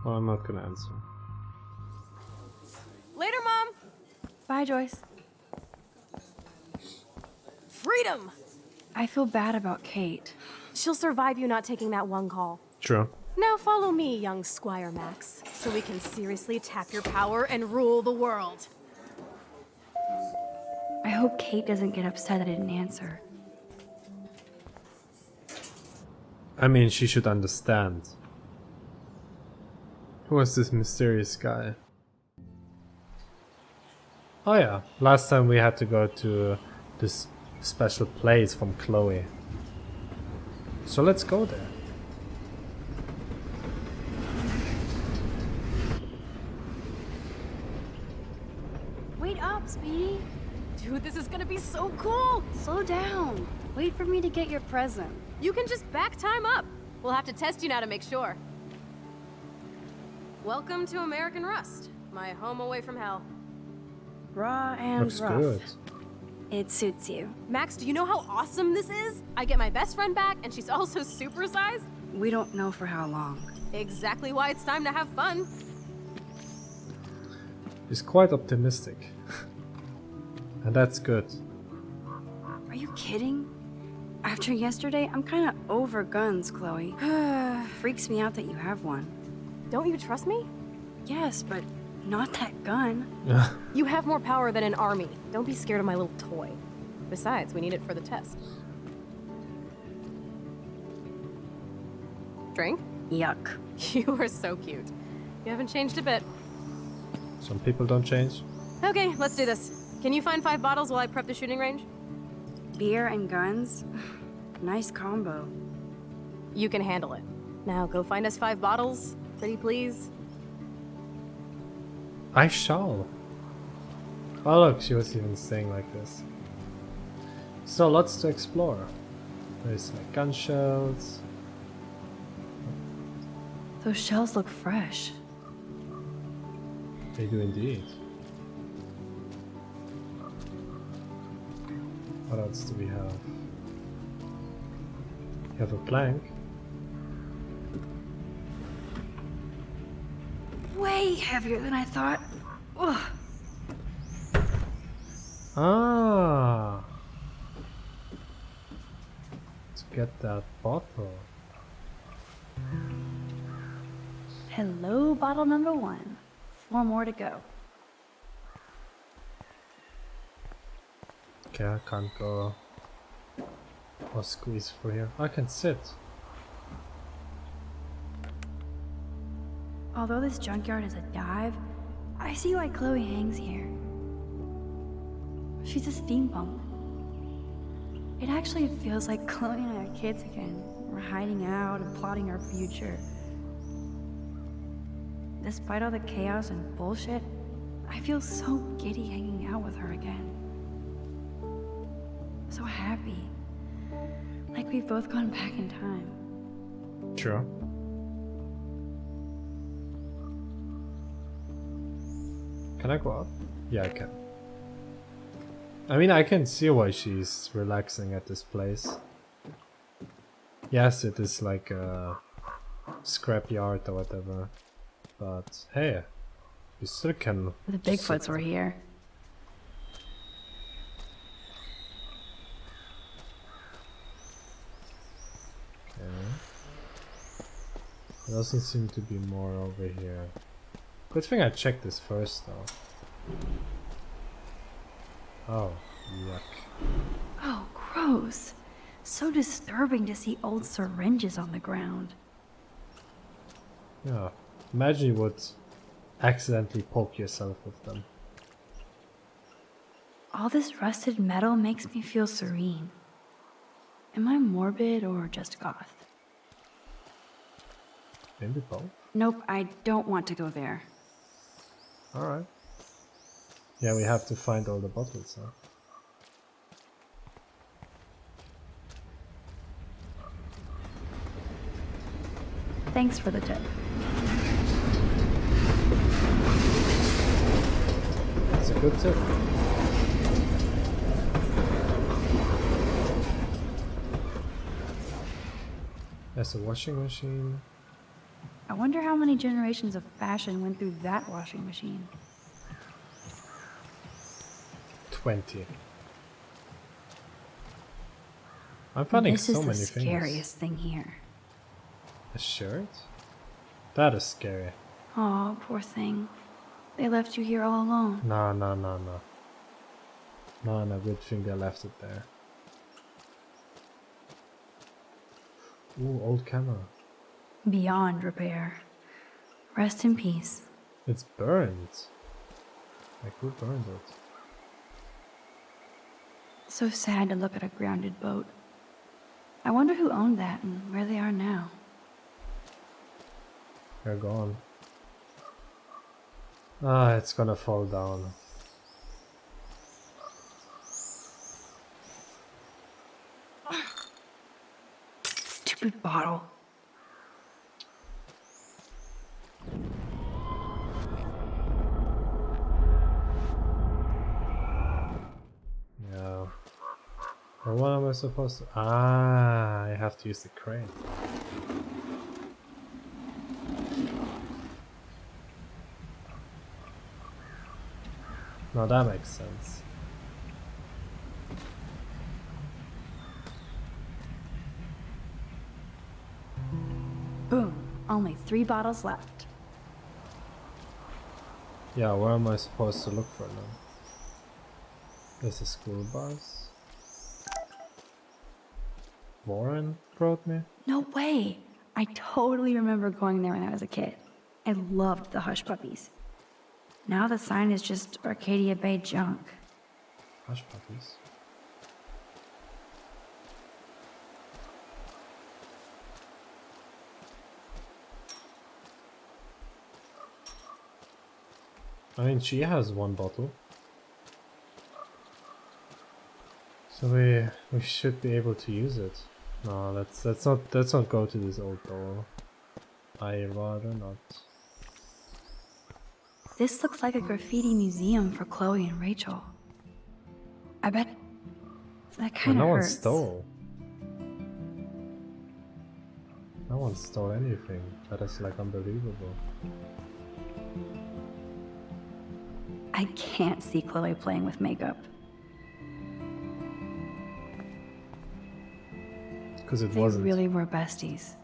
Well, I'm not gonna answer. Later, Mom! Bye, Joyce. Freedom! I feel bad about Kate. She'll survive you not taking that one call. True. Now follow me, young Squire Max, so we can seriously tap your power and rule the world. I hope Kate doesn't get upset I didn't answer. I mean, she should understand. Who was this mysterious guy? Oh yeah, last time we had to go to this special place from Chloe. So let's go there. Wait up, Speedy. Dude, this is gonna be so cool! Slow down. Wait for me to get your present. You can just back time up. We'll have to test you now to make sure. Welcome to American Rust, my home away from hell. Raw and Looks rough. good. It suits you. Max, do you know how awesome this is? I get my best friend back, and she's also supersized. We don't know for how long. Exactly why it's time to have fun. He's quite optimistic. And that's good. Are you kidding? After yesterday, I'm kind of over guns, Chloe. Freaks me out that you have one. Don't you trust me? Yes, but not that gun. You have more power than an army. Don't be scared of my little toy. Besides, we need it for the test. Drink? Yuck. You are so cute. You haven't changed a bit. Some people don't change. Okay, let's do this. Can you find 5 bottles while I prep the shooting range? Beer and guns? Nice combo. You can handle it. Now go find us 5 bottles, pretty please. I shall. Oh look, she was even saying like this. So lots to explore. There's like gun shells. Those shells look fresh. They do indeed. What else do we have? We have a plank. Way heavier than I thought. Ugh. Ah! To get that bottle. Hello, bottle number 1. 4 more to go. Okay, I can't go or squeeze through here. I can sit. Although this junkyard is a dive, I see why Chloe hangs here. She's a steampunk. It actually feels like Chloe and I are kids again. We're hiding out and plotting our future. Despite all the chaos and bullshit, I feel so giddy hanging out with her again. So happy. Like we've both gone back in time. Sure. Can I go up? Yeah, I can. I mean, I can see why she's relaxing at this place. Yes, it is like a scrapyard or whatever. But hey, you still can. The Bigfoots were here. Okay. There doesn't seem to be more over here. Good thing I checked this first though. Oh, yuck. Oh, gross. So disturbing to see old syringes on the ground. Yeah. Imagine you would accidentally poke yourself with them. All this rusted metal makes me feel serene. Am I morbid or just goth? Maybe both. Nope, I don't want to go there. Alright. Yeah, we have to find all the bottles now. Thanks for the tip. That's a good tip. There's a washing machine. I wonder how many generations of fashion went through that washing machine. 20. I'm finding so many This is things. the scariest thing here. A shirt? That is scary. Oh, poor thing. They left you here all alone. No. No, good thing they left it there. Ooh, old camera. Beyond repair. Rest in peace. It's burned. Like, who burned it? So sad to look at a grounded boat. I wonder who owned that and where they are now. They're gone. Ah, it's gonna fall down. Stupid bottle. Yeah. Well, what am I supposed to... Ah, I have to use the crane. Now that makes sense. Boom. Only 3 bottles left. Yeah, where am I supposed to look for now? There's a school bus. Warren brought me? No way. I totally remember going there when I was a kid. I loved the Hush Puppies. Now the sign is just Arcadia Bay junk. Hush Puppies. I mean, she has 1 bottle. So we should be able to use it. No, let's not go to this old door. I rather not. This looks like a graffiti museum for Chloe and Rachel. I bet that kind no of one hurts. stole. No one stole anything. That is like unbelievable. I can't see Chloe playing with makeup. Because it They wasn't. really were besties.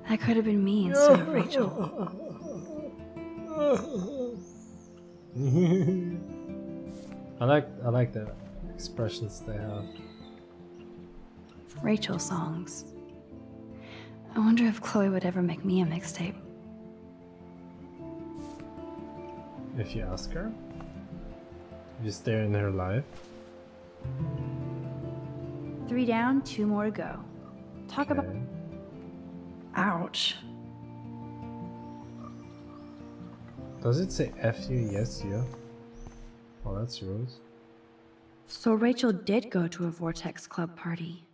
That could have been me instead of Rachel. I like the expressions they have. Rachel songs. I wonder if Chloe would ever make me a mixtape. If you ask her, if you stare in her life. 3 down, 2 more to go. Talk about. Okay. Ouch. Does it say F you, yes you? Oh, that's rude. So Rachel did go to a Vortex Club party.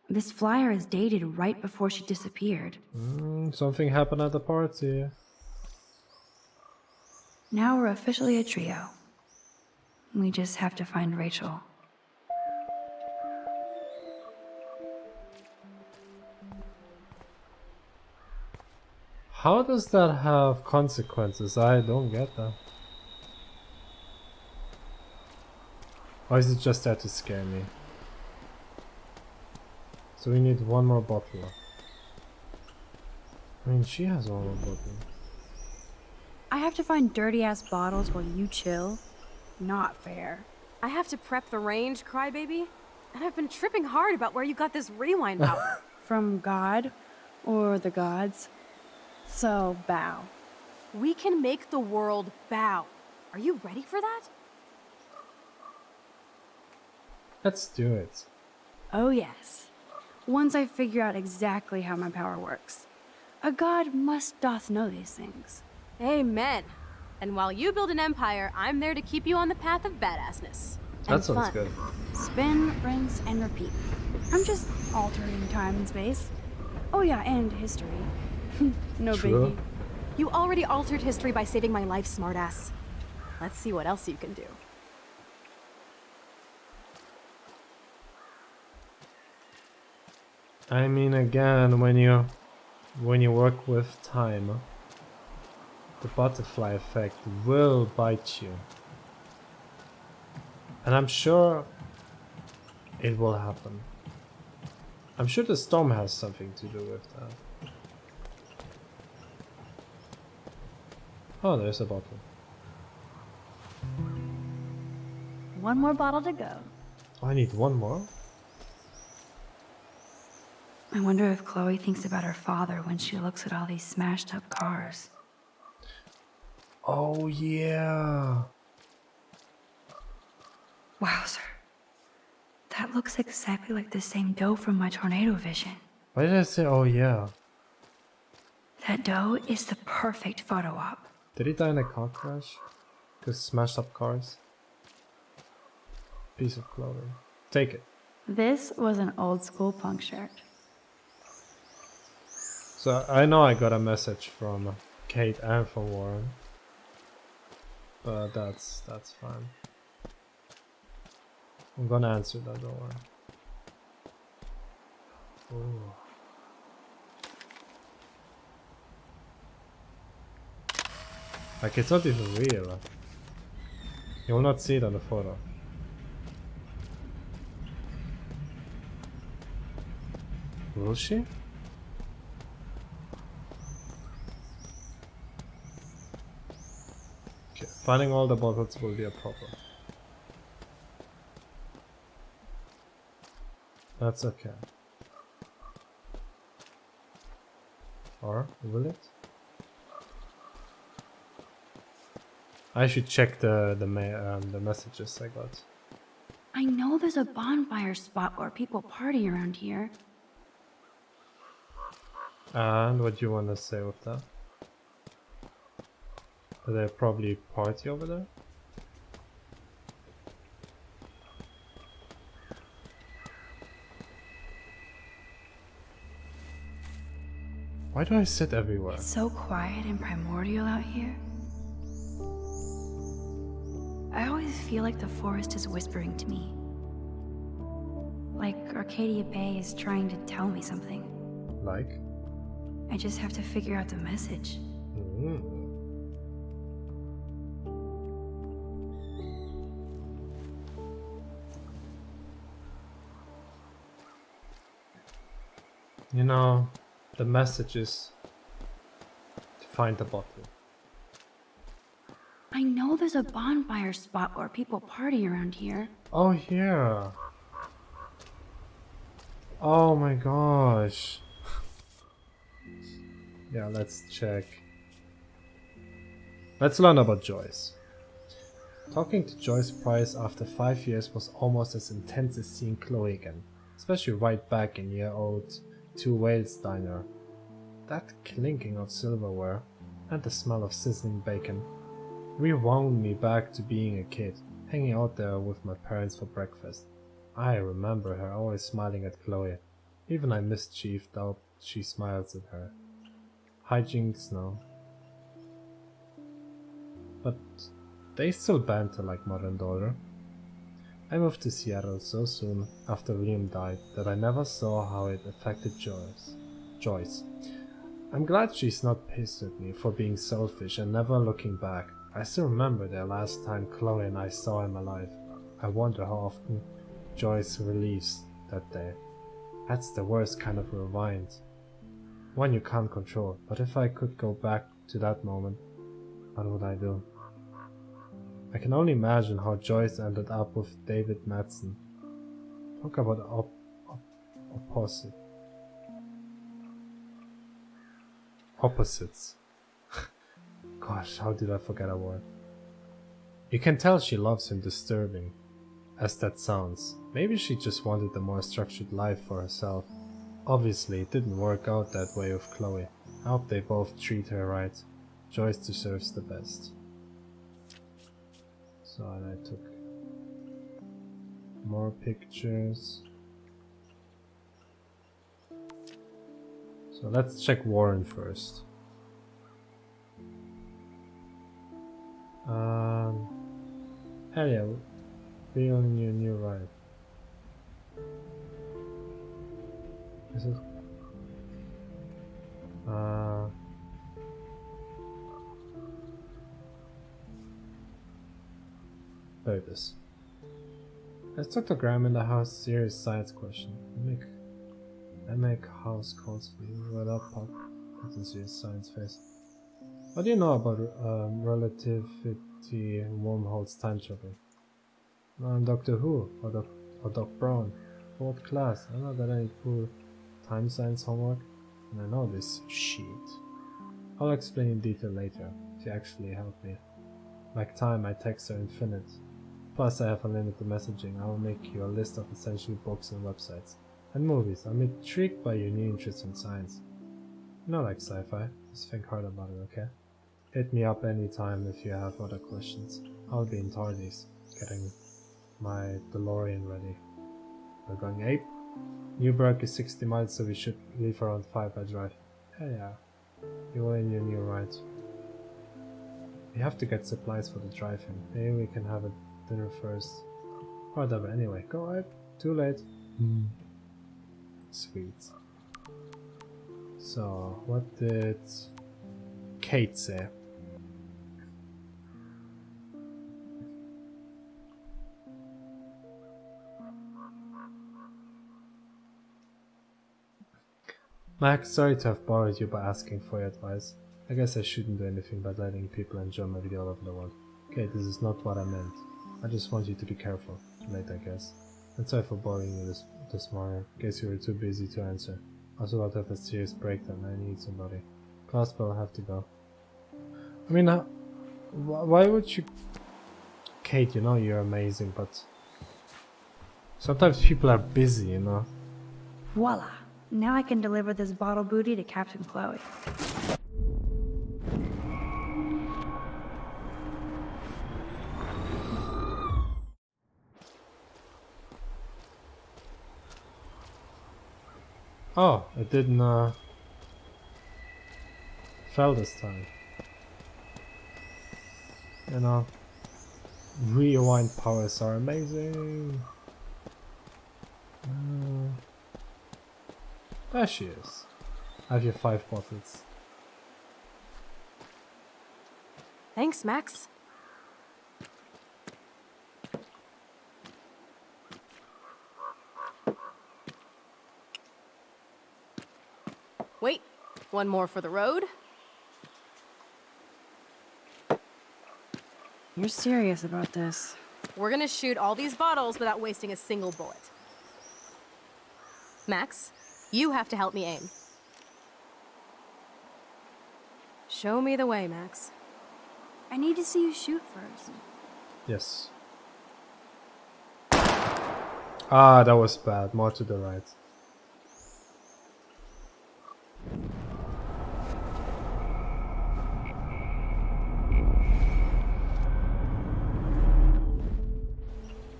This flyer is dated right before she disappeared. Something happened at the party. Now we're officially a trio. We just have to find Rachel. How does that have consequences? I don't get that. Or is it just there to scare me? So we need 1 more bottle. I mean, she has 1 more bottle. I have to find dirty-ass bottles while you chill? Not fair. I have to prep the range, crybaby. And I've been tripping hard about where you got this rewind power. From God or the gods. So, bow. We can make the world bow. Are you ready for that? Let's do it. Oh, yes. Once I figure out exactly how my power works. A god must doth know these things. Amen. And while you build an empire, I'm there to keep you on the path of badassness. That And sounds fun. good. Spin, rinse, and repeat. I'm just altering time and space. Oh yeah, and history. No True. biggie. You already altered history by saving my life, smartass. Let's see what else you can do. I mean, again, when you work with time, the butterfly effect will bite you. And I'm sure it will happen. I'm sure the storm has something to do with that. Oh, there's a bottle. One more bottle to go. I need one more. I wonder if Chloe thinks about her father when she looks at all these smashed up cars. Oh yeah. Wowzer. That looks exactly like the same doe from my tornado vision. Why did I say oh yeah? That doe is the perfect photo op. Did he die in a car crash? Because smashed up cars? Piece of clothing. Take it. This was an old school punk shirt. So I know I got a message from Kate and from Warren. But that's fine. I'm gonna answer that, don't worry. Ooh. Like, it's not even real. You will not see it on the photo. Will she? Okay, finding all the bottles will be a problem. That's okay. Or will it? I should check the messages I got. I know there's a bonfire spot where people party around here. And what do you want to say with that? Do they probably party over there? Why do I sit everywhere? It's so quiet and primordial out here. I always feel like the forest is whispering to me. Like Arcadia Bay is trying to tell me something. Like? I just have to figure out the message. You know, the message is to find the bottle. I know there's a bonfire spot where people party around here. Oh yeah. Oh my gosh. Yeah, let's check. Let's learn about Joyce. Talking to Joyce Price after 5 years was almost as intense as seeing Chloe again, especially right back in year-old Two Whales diner. That clinking of silverware and the smell of sizzling bacon rewound me back to being a kid, hanging out there with my parents for breakfast. I remember her always smiling at Chloe, even I mischieved out she smiles at her. Hijinks now. But they still banter like mother and daughter. I moved to Seattle so soon after William died that I never saw how it affected Joyce. I'm glad she's not pissed at me for being selfish and never looking back. I still remember the last time Chloe and I saw him alive. I wonder how often Joyce relieves that day. That's the worst kind of rewind. One you can't control, but if I could go back to that moment, what would I do? I can only imagine how Joyce ended up with David Madsen. Talk about opposites. Gosh, how did I forget a word? You can tell she loves him, disturbing as that sounds. Maybe she just wanted a more structured life for herself. Obviously, it didn't work out that way with Chloe. I hope they both treat her right. Joyce deserves the best. So I took more pictures. So let's check Warren first. Hell yeah, be on your new ride. Is it? There it is. Is Dr. Graham in the house? Serious science question. I make house calls for you. What up, Pop? That's a serious science face. What do you know about relativity wormholes time travel? I'm Doctor Who or Doc Brown. Fourth class. I know that I cool time science homework, and I know this sheet. I'll explain in detail later if you actually help me. Like time, my texts are infinite. Plus, I have unlimited messaging. I will make you a list of essential books and websites. And movies. I'm intrigued by your new interest in science. You know, like sci-fi. Just think hard about it, okay? Hit me up anytime if you have other questions. I'll be in Tardies, getting my DeLorean ready. We're going 8. Newburgh is 60 miles, so we should leave around 5 by drive. Hey, yeah. You are in your new ride. We have to get supplies for the drive-in. Maybe we can have a dinner first. Whatever, anyway, go ahead. Too late. Sweet. So, what did Kate say? Max, sorry to have bothered you by asking for your advice. I guess I shouldn't do anything but letting people enjoy my video all over the world. Okay, this is not what I meant. I just want you to be careful. Too late, I guess. And sorry for bothering you this morning. Guess you were too busy to answer. Also about to have a serious breakdown. I need somebody. Class, but I'll have to go. I mean, why would you... Kate, you know you're amazing, but... sometimes people are busy, you know? Voila! Now I can deliver this bottle booty to Captain Chloe. Oh, it didn't fell this time. You know, rewind powers are amazing. There she is. Have your 5 bottles. Thanks, Max. Wait, one more for the road. You're serious about this? We're gonna shoot all these bottles without wasting a single bullet. Max, you have to help me aim. Show me the way, Max. I need to see you shoot first. Yes. Ah, that was bad. More to the right.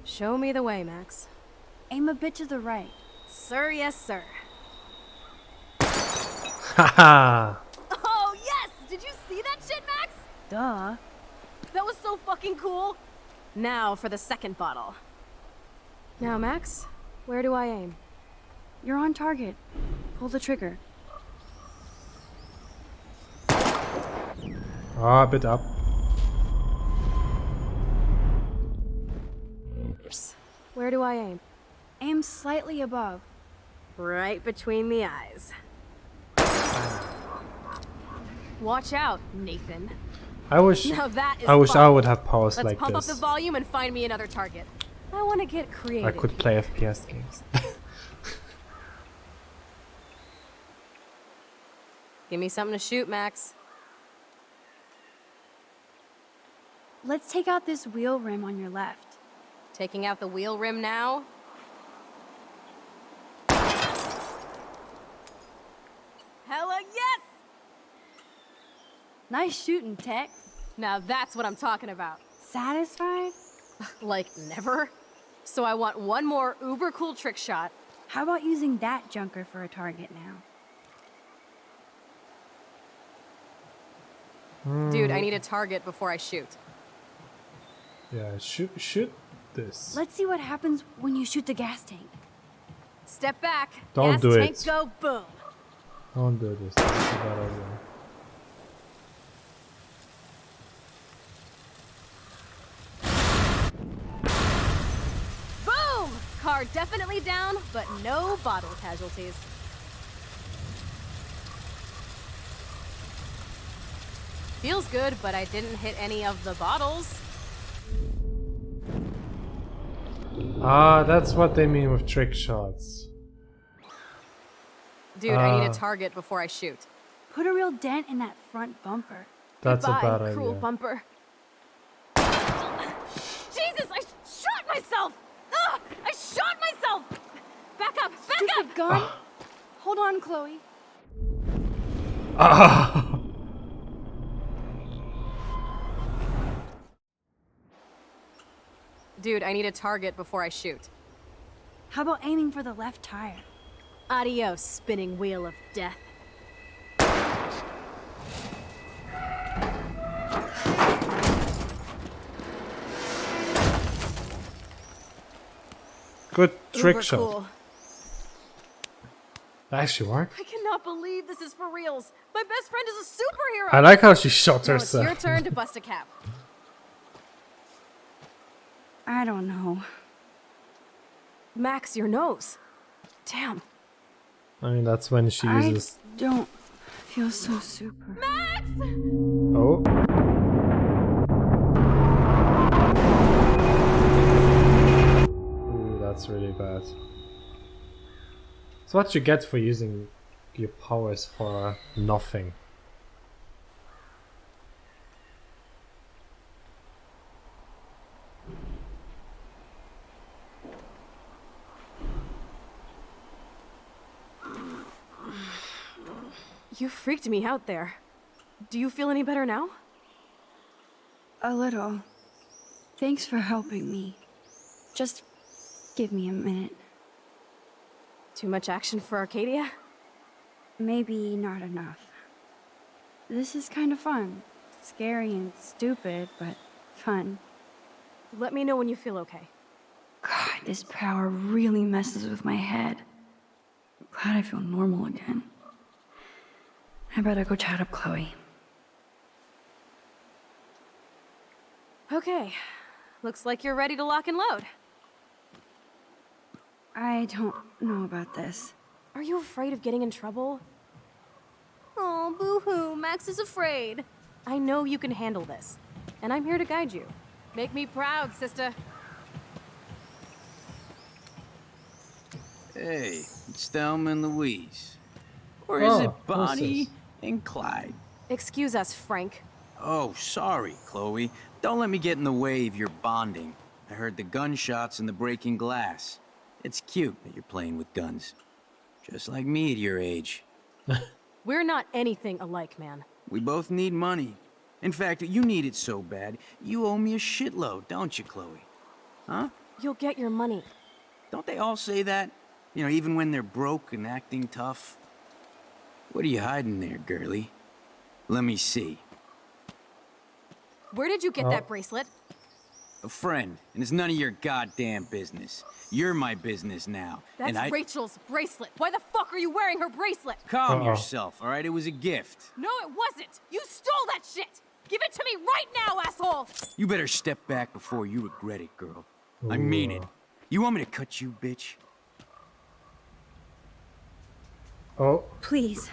Show me the way, Max. Aim a bit to the right. Sir, yes, sir. Haha! Oh, yes! Did you see that shit, Max? Duh. That was so fucking cool. Now for the second bottle. Now, Max, where do I aim? You're on target. Pull the trigger. Ah, a bit up. Where do I aim? Aim slightly above. Right between the eyes. Watch out, Nathan. I wish now that is I wish fun. I would have powers Let's like pump this. up the volume and find me another target. I want to get creative. I could play FPS games. Give me something to shoot, Max. Let's take out this wheel rim on your left. Taking out the wheel rim now? Hella yes! Nice shooting, Tex. Now that's what I'm talking about. Satisfied? Like never? So I want one more uber cool trick shot. How about using that junker for a target now? Dude, I need a target before I shoot. Yeah, shoot this. Let's see what happens when you shoot the gas tank. Step back. Don't gas do tank it. Go boom. Don't do this. That's a bad idea. Boom! Car definitely down, but no bottle casualties. Feels good, but I didn't hit any of the bottles. Ah, that's what they mean with trick shots. Dude, I need a target before I shoot. Put a real dent in that front bumper. That's Goodbye, a bad cruel idea. bumper. Jesus, I shot myself! Ugh, I shot myself! Back up, back Stupid up! gun. Hold on, Chloe. Ah. Dude, I need a target before I shoot. How about aiming for the left tire? Adios, spinning wheel of death. Good trick Uber shot. cool. That actually worked. I cannot believe this is for reals. My best friend is a superhero. I like how she shot Now it's herself. your turn to bust a cap. I don't know. Max, your nose. Damn. I mean, that's when she uses. I don't feel so super. Max! Oh. Ooh, that's really bad. It's what you get for using your powers for nothing. You freaked me out there. Do you feel any better now? A little. Thanks for helping me. Just give me a minute. Too much action for Arcadia? Maybe not enough. This is kind of fun. Scary and stupid, but fun. Let me know when you feel okay. God, this power really messes with my head. I'm glad I feel normal again. I better go chat up Chloe. Okay. Looks like you're ready to lock and load. I don't know about this. Are you afraid of getting in trouble? Oh, boo-hoo, Max is afraid. I know you can handle this, and I'm here to guide you. Make me proud, sister. Hey, it's Thelma and Louise. Or is it Bonnie and Clyde? Excuse us, Frank. Oh, sorry, Chloe. Don't let me get in the way of your bonding. I heard the gunshots and the breaking glass. It's cute that you're playing with guns. Just like me at your age. We're not anything alike, man. We both need money. In fact, you need it so bad, you owe me a shitload, don't you, Chloe? Huh? You'll get your money. Don't they all say that? You know, even when they're broke and acting tough? What are you hiding there, girlie? Let me see. Where did you get that bracelet? A friend, and it's none of your goddamn business. You're my business now. That's and Rachel's bracelet. Why the fuck are you wearing her bracelet? Calm yourself, all right? It was a gift. No, it wasn't. You stole that shit. Give it to me right now, asshole. You better step back before you regret it, girl. I mean it. You want me to cut you, bitch? Oh. Please.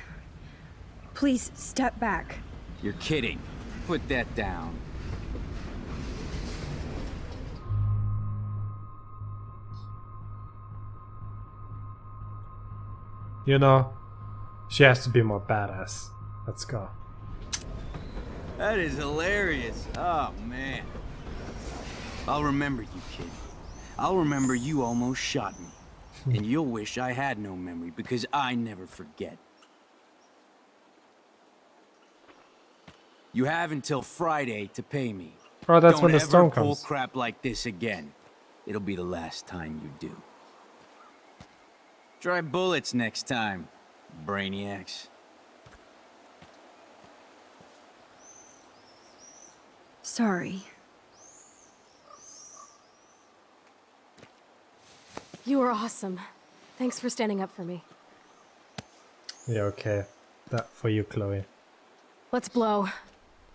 Please step back. You're kidding. Put that down. you know, she has to be more badass. Let's go. That is hilarious. Oh, man. I'll remember you, kid. I'll remember you almost shot me. And you'll wish I had no memory, because I never forget. You have until Friday to pay me. Oh, that's Don't when the ever storm pull comes. crap like this again. It'll be the last time you do. Try bullets next time, brainiacs. Sorry. You were awesome. Thanks for standing up for me. Yeah, okay. That for you, Chloe. Let's blow.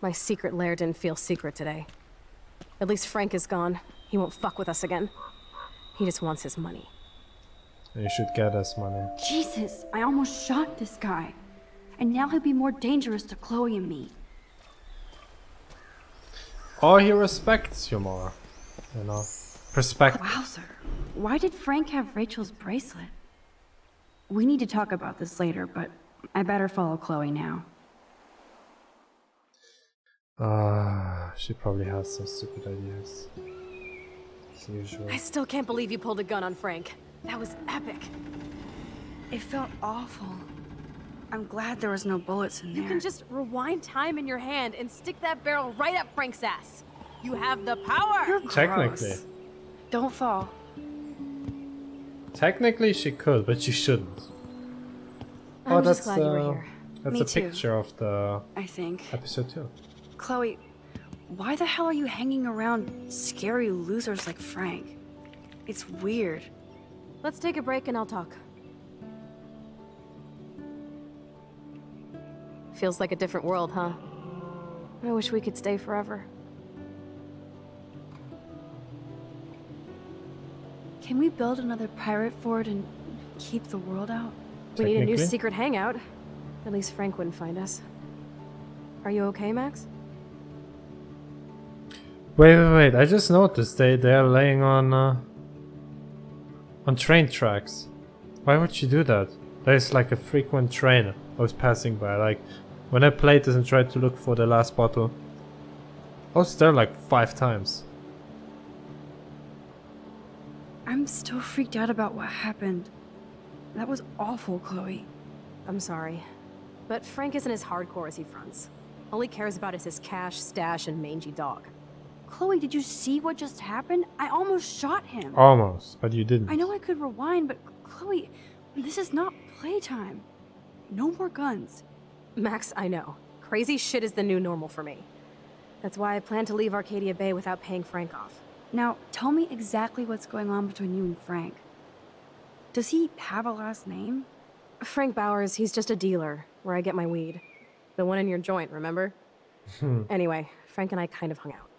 My secret lair didn't feel secret today. At least Frank is gone. He won't fuck with us again. He just wants his money. You should get us money. Jesus, I almost shot this guy. And now he'll be more dangerous to Chloe and me. Or he respects you more. You know. Perspective. Wowzer. Why did Frank have Rachel's bracelet? We need to talk about this later, but I better follow Chloe now. She probably has some stupid ideas. As usual. I still can't believe you pulled a gun on Frank. That was epic. It felt awful. I'm glad there was no bullets in there. You can just rewind time in your hand and stick that barrel right up Frank's ass. You have the power! You're Technically. gross. Don't fall. Technically she could, but she shouldn't. I'm just glad you were here. That's Me a too. picture of the I think. episode 2. Chloe, why the hell are you hanging around scary losers like Frank? It's weird. Let's take a break and I'll talk. Feels like a different world, huh? I wish we could stay forever. Can we build another pirate fort and keep the world out? We need a new Technically. secret hangout. At least Frank wouldn't find us. Are you okay, Max? Wait. I just noticed they're laying on train tracks. Why would you do that? There's like a frequent train I was passing by. Like when I played this and tried to look for the last bottle, I was there like 5 times. I'm still freaked out about what happened. That was awful, Chloe. I'm sorry. But Frank isn't as hardcore as he fronts. All he cares about is his cash, stash, and mangy dog. Chloe, did you see what just happened? I almost shot him. Almost, but you didn't. I know I could rewind, but Chloe, this is not playtime. No more guns. Max, I know. Crazy shit is the new normal for me. That's why I plan to leave Arcadia Bay without paying Frank off. Now, tell me exactly what's going on between you and Frank. Does he have a last name? Frank Bowers, he's just a dealer, where I get my weed. The one in your joint, remember? Anyway, Frank and I kind of hung out.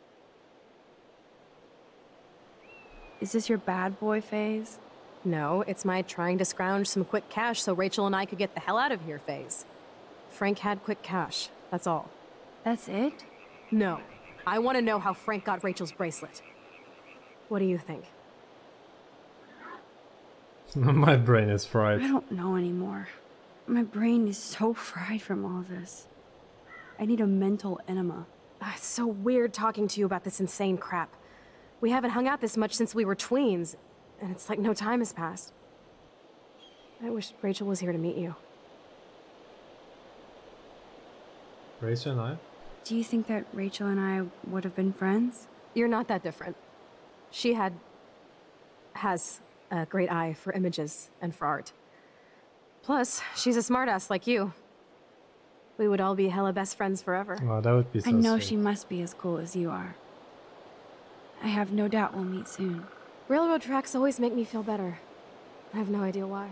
Is this your bad boy phase? No, it's my trying to scrounge some quick cash so Rachel and I could get the hell out of here phase. Frank had quick cash, that's all. That's it? No. I want to know how Frank got Rachel's bracelet. What do you think? My brain is fried. I don't know anymore. My brain is so fried from all this. I need a mental enema. It's so weird talking to you about this insane crap. We haven't hung out this much since we were tweens, and it's like no time has passed. I wish Rachel was here to meet you. Rachel and I? Do you think that Rachel and I would have been friends? You're not that different. She has a great eye for images and for art. Plus, she's a smartass like you. We would all be hella best friends forever. Oh, that would be so I know sweet. she must be as cool as you are. I have no doubt we'll meet soon. Railroad tracks always make me feel better. I have no idea why.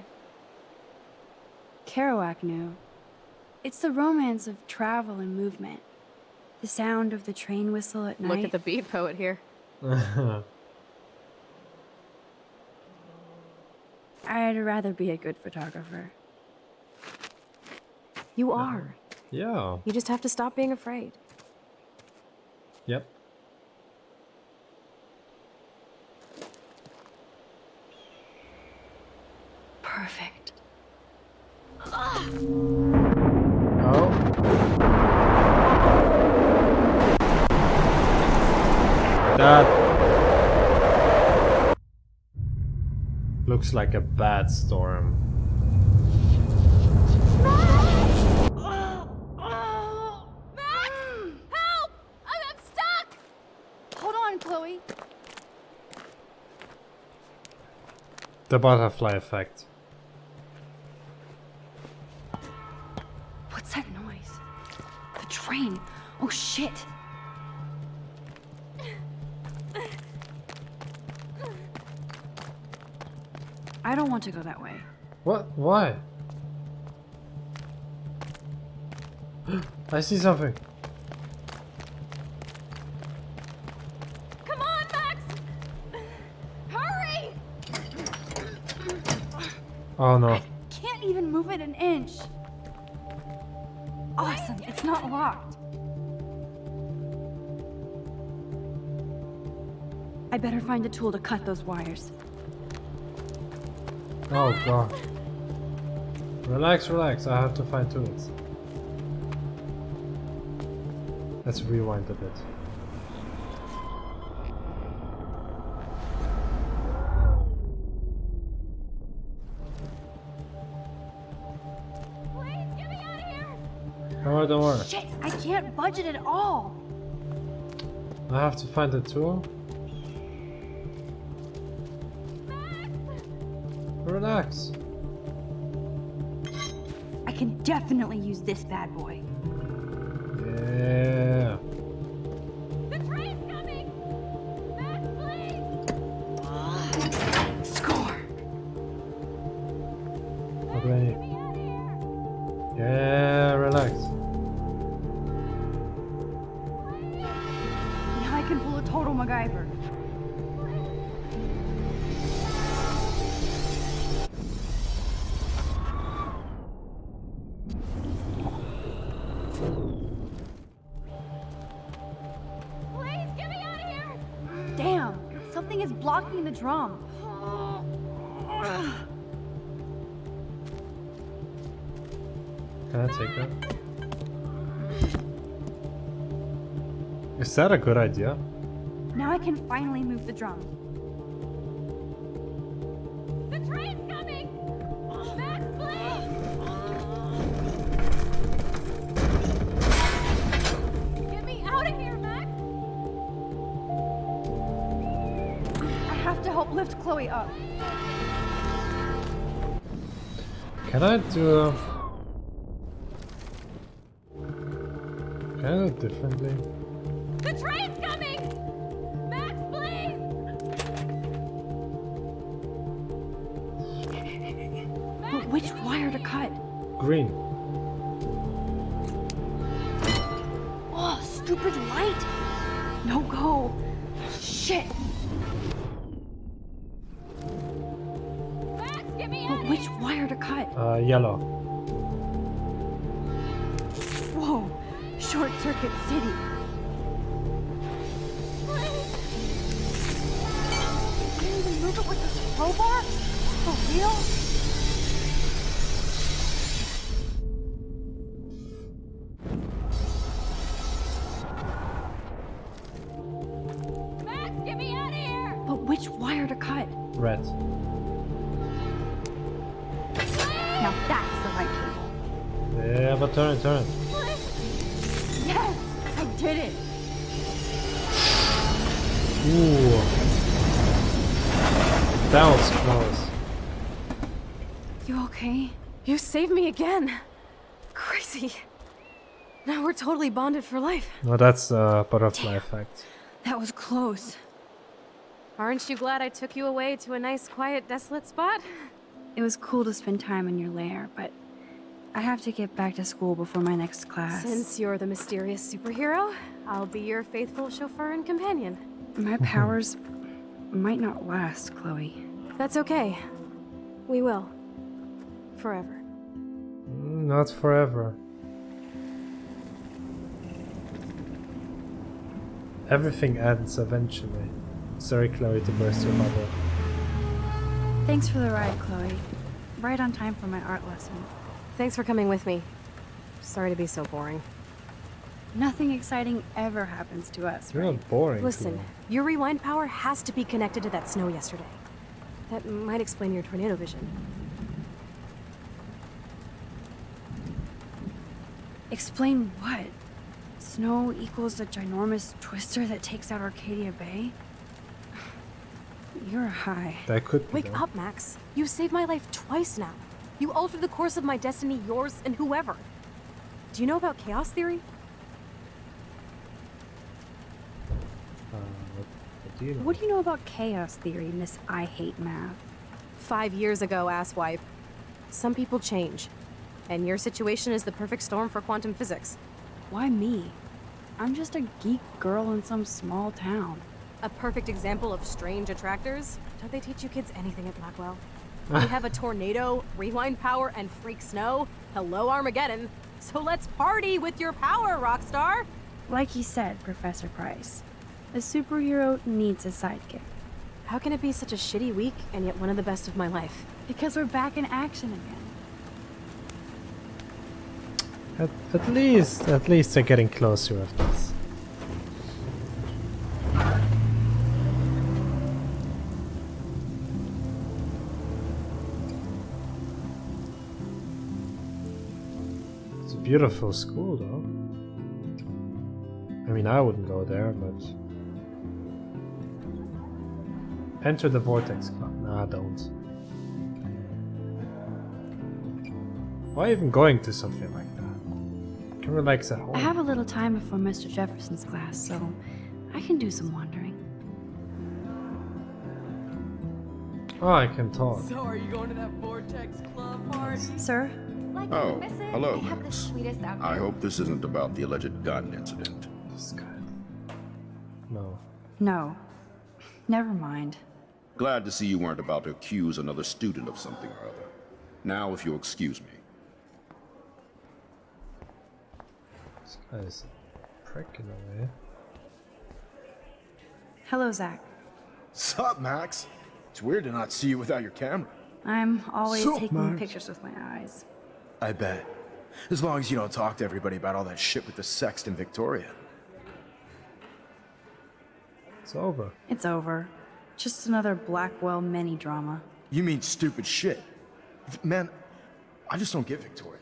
Kerouac knew. It's the romance of travel and movement. The sound of the train whistle at night. Look at the beat poet here. I'd rather be a good photographer. You are. Yeah. You just have to stop being afraid. Yep. Perfect. That looks like a bad storm. Hold on, Chloe. The butterfly effect. What's that noise? The train. Oh shit. I don't want to go that way. What? Why? I see something. Come on, Max! Hurry! Oh no. Can't even move it an inch. Awesome, it's not locked. I better find a tool to cut those wires. Oh god. Relax, relax. I have to find tools. Let's rewind a bit. Don't worry, don't worry. Shit, I can't budget at all. I have to find a tool. Relax. I can definitely use this bad boy. Yeah. The train's coming! Max, please! Score! Okay. Yeah, relax. Now I can pull a total MacGyver. Please, get me out of here! Damn, something is blocking the drum. Can I take that? Is that a good idea? Now I can finally move the drum. The train's coming! Max, please! Get me out of here, Max! I have to help lift Chloe up. Can I do Can I do it differently? The train's coming! Max, please! But which wire to cut? Green. Oh, stupid light! No go! Shit! Max, get me But out of which here! wire to cut? Yellow. Whoa! Short Circuit City. Can you even move it with this crowbar? For real? Max, get me out of here! But which wire to cut? Red. Now that's the right cable. Yeah, but turn it, turn it. Yes! I did it! Ooh. That was close. You okay? You saved me again. Crazy. Now we're totally bonded for life. No, that's butterfly effect. That was close. Aren't you glad I took you away to a nice, quiet, desolate spot? It was cool to spend time in your lair, but I have to get back to school before my next class. Since you're the mysterious superhero, I'll be your faithful chauffeur and companion. My powers might not last, Chloe. That's okay. We will. Forever. Not forever. Everything ends eventually. Sorry, Chloe, to burst your bubble. Thanks for the ride, Chloe. Right on time for my art lesson. Thanks for coming with me. Sorry to be so boring. Nothing exciting ever happens to us, You're right? not boring. Listen, your rewind power has to be connected to that snow yesterday. That might explain your tornado vision. Explain what? Snow equals a ginormous twister that takes out Arcadia Bay? You're high. That could be. Wake up, Max. You saved my life twice now. You altered the course of my destiny, yours, and whoever. Do you know about chaos theory? What do you know about chaos theory, Miss I Hate Math? 5 years ago, asswipe. Some people change. And your situation is the perfect storm for quantum physics. Why me? I'm just a geek girl in some small town. A perfect example of strange attractors? Don't they teach you kids anything at Blackwell? We have a tornado, rewind power, and freak snow. Hello, Armageddon. So let's party with your power, Rockstar! Like he said, Professor Price, a superhero needs a sidekick. How can it be such a shitty week and yet one of the best of my life? Because we're back in action again. At least they're getting closer with this. It's a beautiful school, though. I mean, I wouldn't go there, but enter the Vortex Club. Nah, don't. Why even going to something like that? You can relax at home. I have a little time before Mr. Jefferson's class, so I can do some wandering. Oh, I can talk. So are you going to that Vortex Club party? Sir? Oh, hello, Max. I hope this isn't about the alleged gun incident. This guy. No. No. Never mind. Glad to see you weren't about to accuse another student of something or other. Now, if you'll excuse me. This guy's a prick in a way. Hello, Zach. Sup, Max? It's weird to not see you without your camera. I'm always Sup, taking Max? pictures with my eyes. I bet. As long as you don't talk to everybody about all that shit with the sext in Victoria. It's over. It's over. Just another Blackwell mini-drama. You mean stupid shit. Man, I just don't get Victoria.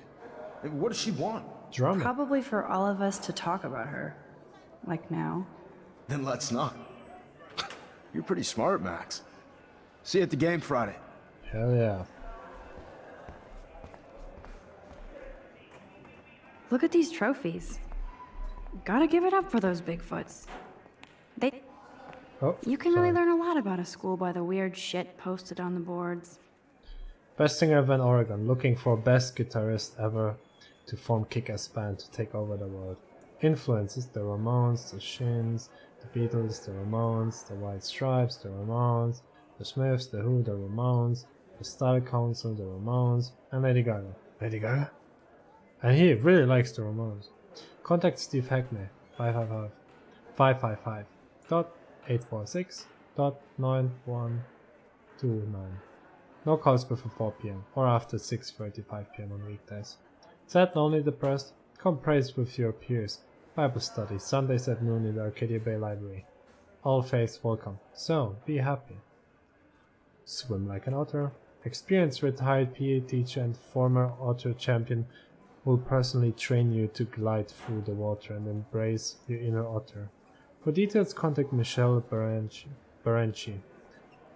What does she want? Drama. Probably for all of us to talk about her. Like now. Then let's not. You're pretty smart, Max. See you at the game Friday. Hell yeah. Look at these trophies. Gotta give it up for those Bigfoots. You can really learn a lot about a school by the weird shit posted on the boards. Best singer ever in Oregon, looking for best guitarist ever to form kick-ass band to take over the world. Influences: the Ramones, the Shins, the Beatles, the Ramones, the White Stripes, the Ramones, the Smiths, the Who, the Ramones, the Style Council, the Ramones, and Lady Gaga. Lady Gaga? And he really likes the Ramones. Contact Steve Hackney, 555-846.9129. No calls before 4 p.m. or after 6:35 p.m. on weekdays. Sad, lonely, depressed? Come praise with your peers. Bible study, Sundays at noon in the Arcadia Bay Library. All faiths welcome, so be happy. Swim like an otter. Experienced retired PE teacher and former otter champion will personally train you to glide through the water and embrace your inner otter. For details, contact Michelle Berenci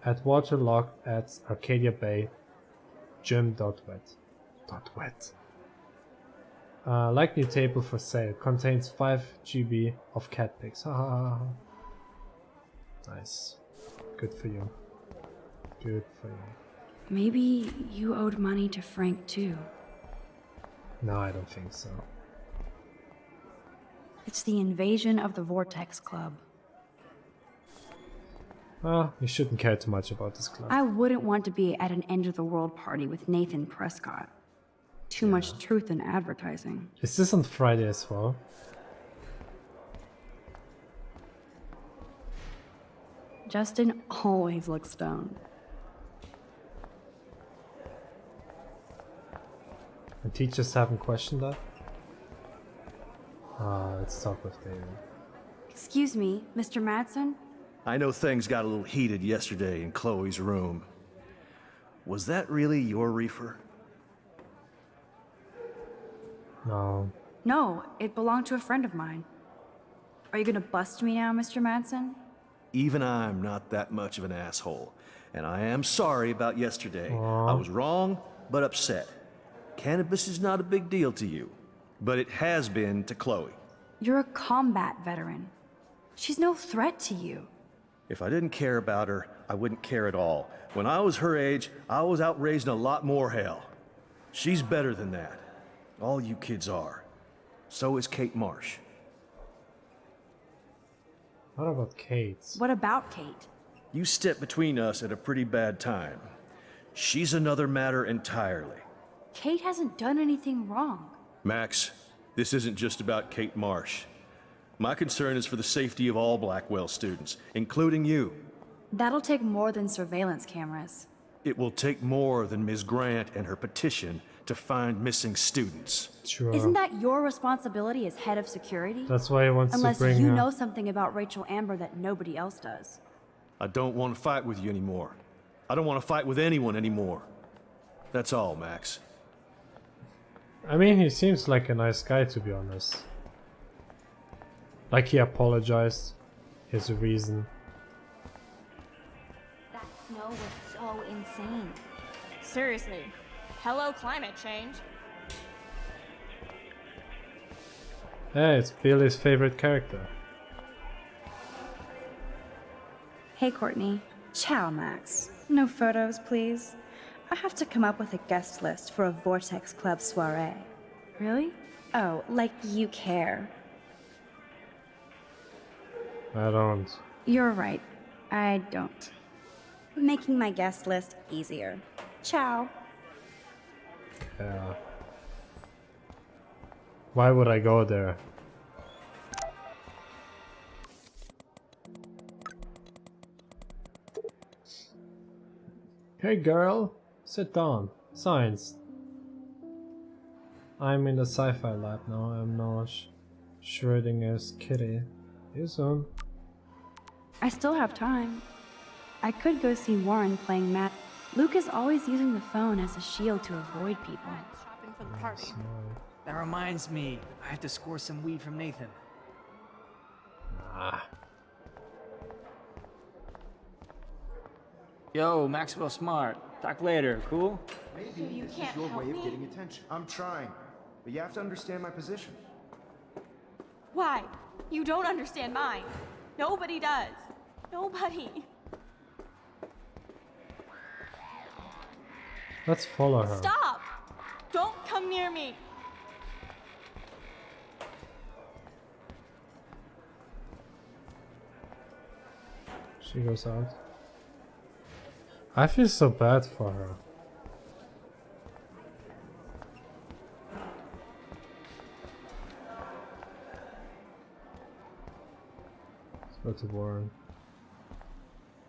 at waterlock at Arcadia Bay gym.wet. Like new table for sale. Contains 5 GB of cat pics. Nice. Good for you. Good for you. Maybe you owed money to Frank too. No, I don't think so. It's the invasion of the Vortex Club. Well, you shouldn't care too much about this club. I wouldn't want to be at an end-of-the-world party with Nathan Prescott. Too much truth in advertising. Is this on Friday as well? Justin always looks stoned. And teachers haven't questioned that? Let's talk with David. Excuse me, Mr. Madsen? I know things got a little heated yesterday in Chloe's room. Was that really your reefer? No. No, it belonged to a friend of mine. Are you gonna bust me now, Mr. Madsen? Even I'm not that much of an asshole, and I am sorry about yesterday. I was wrong, but upset. Cannabis is not a big deal to you, but it has been to Chloe. You're a combat veteran. She's no threat to you. If I didn't care about her, I wouldn't care at all. When I was her age, I was out raising a lot more hell. She's better than that. All you kids are. So is Kate Marsh. What about Kate? What about Kate? You stepped between us at a pretty bad time. She's another matter entirely. Kate hasn't done anything wrong. Max, this isn't just about Kate Marsh. My concern is for the safety of all Blackwell students, including you. That'll take more than surveillance cameras. It will take more than Ms. Grant and her petition to find missing students. Sure. Isn't that your responsibility as head of security? That's why he wants Unless to bring you her. know something about Rachel Amber that nobody else does. I don't want to fight with you anymore. I don't want to fight with anyone anymore. That's all, Max. I mean, he seems like a nice guy, to be honest. Like he apologized. His reason. That snow was so insane. Seriously. Hello, climate change. Hey, it's Billy's favorite character. Hey, Courtney. Ciao, Max. No photos, please. I have to come up with a guest list for a Vortex Club soiree. Really? Oh, like you care. I don't. You're right. I don't. Making my guest list easier. Ciao. Yeah. Why would I go there? Hey girl, sit down. Science. I'm in the sci-fi lab now. I'm not Schrodinger's kitty. See you soon. I still have time. I could go see Warren playing Matt. Luke is always using the phone as a shield to avoid people. Shopping for the party. That reminds me, I have to score some weed from Nathan. Ah. Yo, Maxwell Smart. Talk later, cool? Maybe You this can't is your help way of me. getting attention. I'm trying, but you have to understand my position. Why? You don't understand mine. Nobody does. Nobody. Let's follow her. Stop! Don't come near me. She goes out. I feel so bad for her. Let's go to Warren.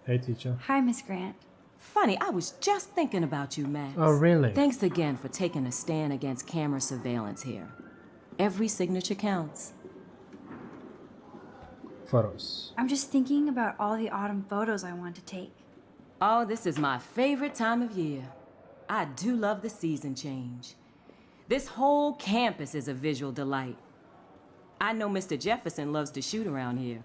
Hey, teacher. Hi, Miss Grant. Funny, I was just thinking about you, Max. Oh, really? Thanks again for taking a stand against camera surveillance here. Every signature counts. Photos. I'm just thinking about all the autumn photos I want to take. Oh, this is my favorite time of year. I do love the season change. This whole campus is a visual delight. I know Mr. Jefferson loves to shoot around here.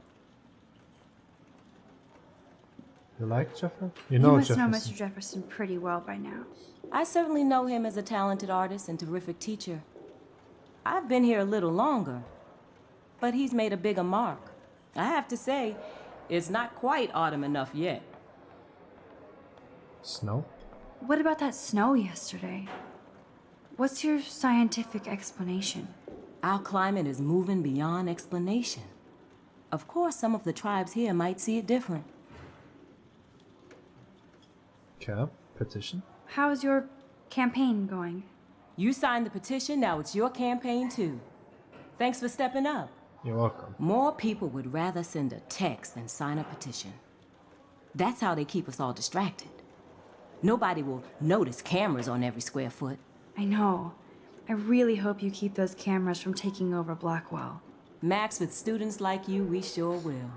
You like Jefferson? You know must Jefferson. know Mr. Jefferson pretty well by now. I certainly know him as a talented artist and terrific teacher. I've been here a little longer, but he's made a bigger mark. I have to say, it's not quite autumn enough yet. Snow? What about that snow yesterday? What's your scientific explanation? Our climate is moving beyond explanation. Of course, some of the tribes here might see it different. Okay, petition. How's your campaign going? You signed the petition, now it's your campaign too. Thanks for stepping up. You're welcome. More people would rather send a text than sign a petition. That's how they keep us all distracted. Nobody will notice cameras on every square foot. I know. I really hope you keep those cameras from taking over Blackwell. Max, with students like you, we sure will.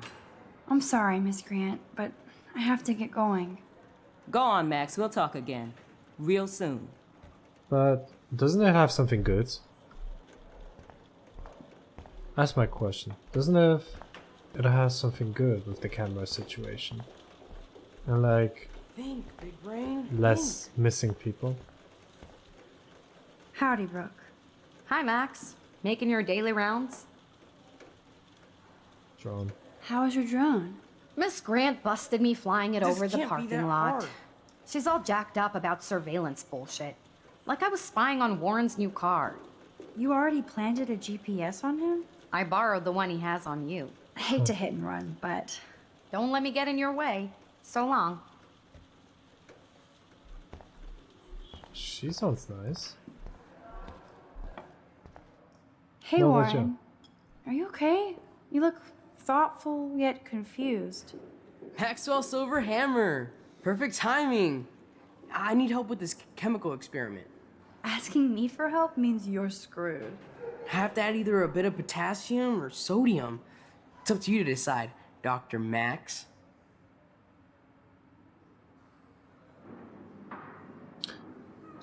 I'm sorry, Miss Grant, but I have to get going. Go on, Max. We'll talk again. Real soon. But doesn't it have something good? That's my question. Doesn't it have something good with the camera situation? And like Think, big brain. less missing people? Howdy, Brooke. Hi, Max. Making your daily rounds? Drone. How was your drone? Miss Grant busted me flying it This over the can't be parking that lot. hard. She's all jacked up about surveillance bullshit. Like I was spying on Warren's new car. You already planted a GPS on him? I borrowed the one he has on you. I hate to hit and run, but... Don't let me get in your way. So long. She sounds nice. Hey, What about Warren. Are you okay? You look thoughtful yet confused. Maxwell Silver Hammer. Perfect timing. I need help with this chemical experiment. Asking me for help means you're screwed. Have to add either a bit of potassium or sodium. It's up to you to decide, Dr. Max.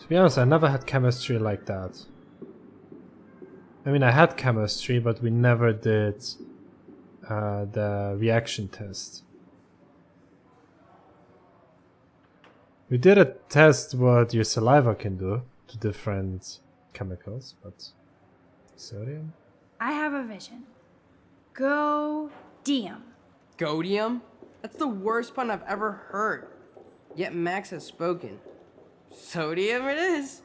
To be honest, I never had chemistry like that. I mean, I had chemistry, but we never did the reaction test. We did a test what your saliva can do to different chemicals, but sodium? I have a vision. Go Diem. Godium? That's the worst pun I've ever heard. Yet Max has spoken. Sodium it is.